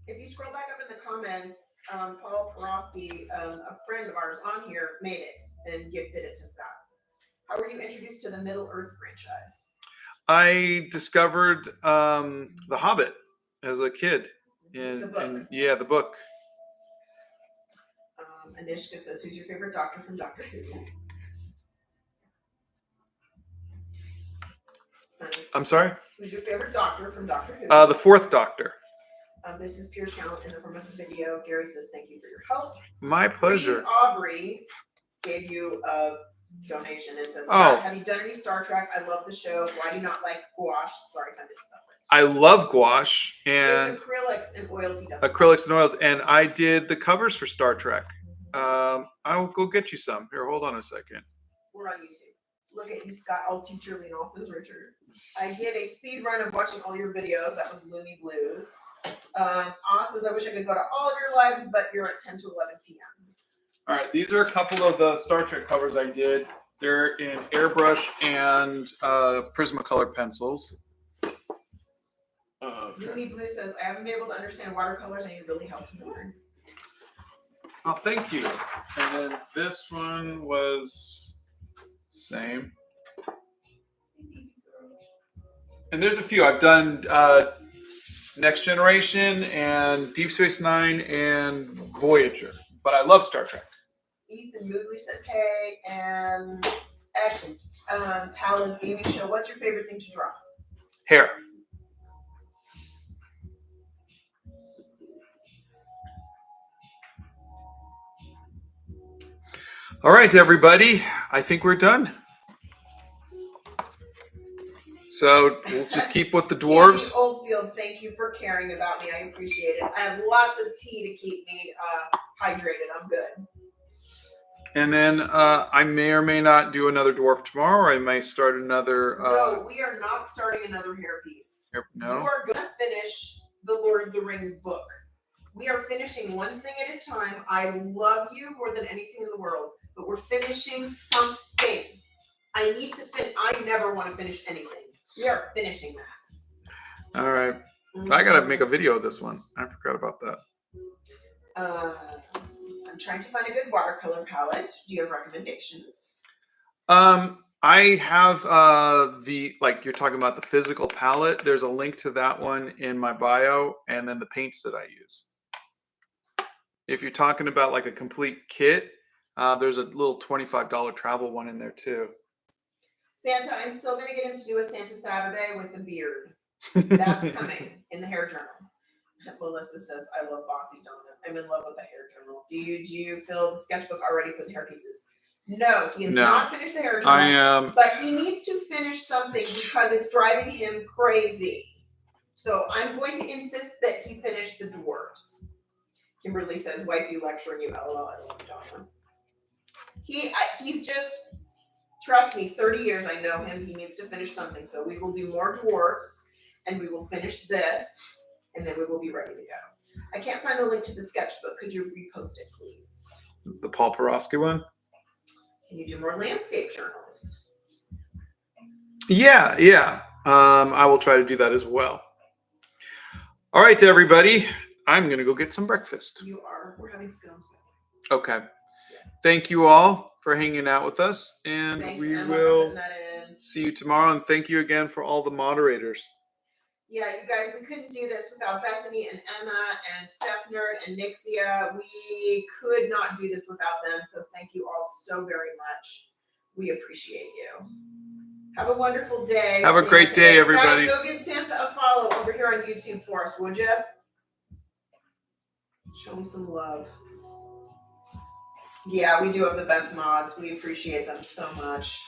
If you scroll back up in the comments, Paul Porosky, a friend of ours on here, made it and gifted it to Scott. How were you introduced to the Middle Earth franchise? I discovered The Hobbit as a kid. The book. The book. Anishka says, who's your favorite doctor from Doctor Who? I'm sorry? Who's your favorite doctor from Doctor Who? The fourth Doctor. This is pure talent in the form of a video. Gary says, thank you for your help. My pleasure. Reese Aubrey gave you a donation and says, have you done any Star Trek? I love the show. Why do you not like gouache? Sorry if I misspelled it. I love gouache and it's acrylics and oils. He does acrylics and oils, and I did the covers for Star Trek. I'll go get you some. Here, hold on a second. We're on YouTube. Look at you, Scott. I'll teach your lean, says Richard. I did a speed run of watching all your videos. That was Looney Blues. Oz says, I wish I could go to all of your lives, but you're at 10 to 11 p.m. All right, these are a couple of the Star Trek covers I did. They're in airbrush and Prismacolor pencils. Looney Blue says, I haven't been able to understand watercolors, and you really helped me learn. Oh, thank you. And then this one was same. And there's a few. I've done Next Generation and Deep Space Nine and Voyager. But I love Star Trek. Ethan Moodley says, hey, and X Tala's gaming show. What's your favorite thing to draw? Hair. All right, everybody. I think we're done. So we'll just keep with the dwarves. Oldfield, thank you for caring about me. I appreciate it. I have lots of tea to keep me hydrated. I'm good. And then I may or may not do another dwarf tomorrow, or I may start another. No, we are not starting another hairpiece. No. You are going to finish the Lord of the Rings book. We are finishing one thing at a time. I love you more than anything in the world, but we're finishing something. I need to finish. I never want to finish anything. We are finishing that. All right. I got to make a video of this one. I forgot about that. I'm trying to find a good watercolor palette. Do you have recommendations? I have you're talking about the physical palette. There's a link to that one in my bio, and then the paints that I use. If you're talking about like a complete kit, there's a little $25 travel one in there too. Santa, I'm still going to get him to do a Santa Saturday with the beard. That's coming in the hair journal. Melissa says, I love Bossy Donut. I'm in love with the hair journal. Do you fill the sketchbook already for the hair pieces? No, he has not finished the hair journal. I am. But he needs to finish something because it's driving him crazy. So I'm going to insist that he finish the dwarves. Kimberly says, wifey lecturing you. LOL, I love Donna. He's just, trust me, 30 years I know him. He needs to finish something. So we will do more dwarves, and we will finish this, and then we will be ready to go. I can't find the link to the sketchbook. Could you repost it, please? The Paul Porosky one? Can you do more landscape journals? Yeah. I will try to do that as well. All right, everybody. I'm going to go get some breakfast. You are. We're having scones. Okay. Thank you all for hanging out with us, and Thanks, we Emma, for will putting that in. see you tomorrow. And thank you again for all the moderators. Yeah, you guys, we couldn't do this without Bethany and Emma and Steph Nerd and Nixia. We could not do this without them. So thank you all so very much. We appreciate you. Have a wonderful day. Have a great day, everybody. Guys, go give Santa a follow over here on YouTube for us, would you? Show him some love. Yeah, we do have the best mods. We appreciate them so much.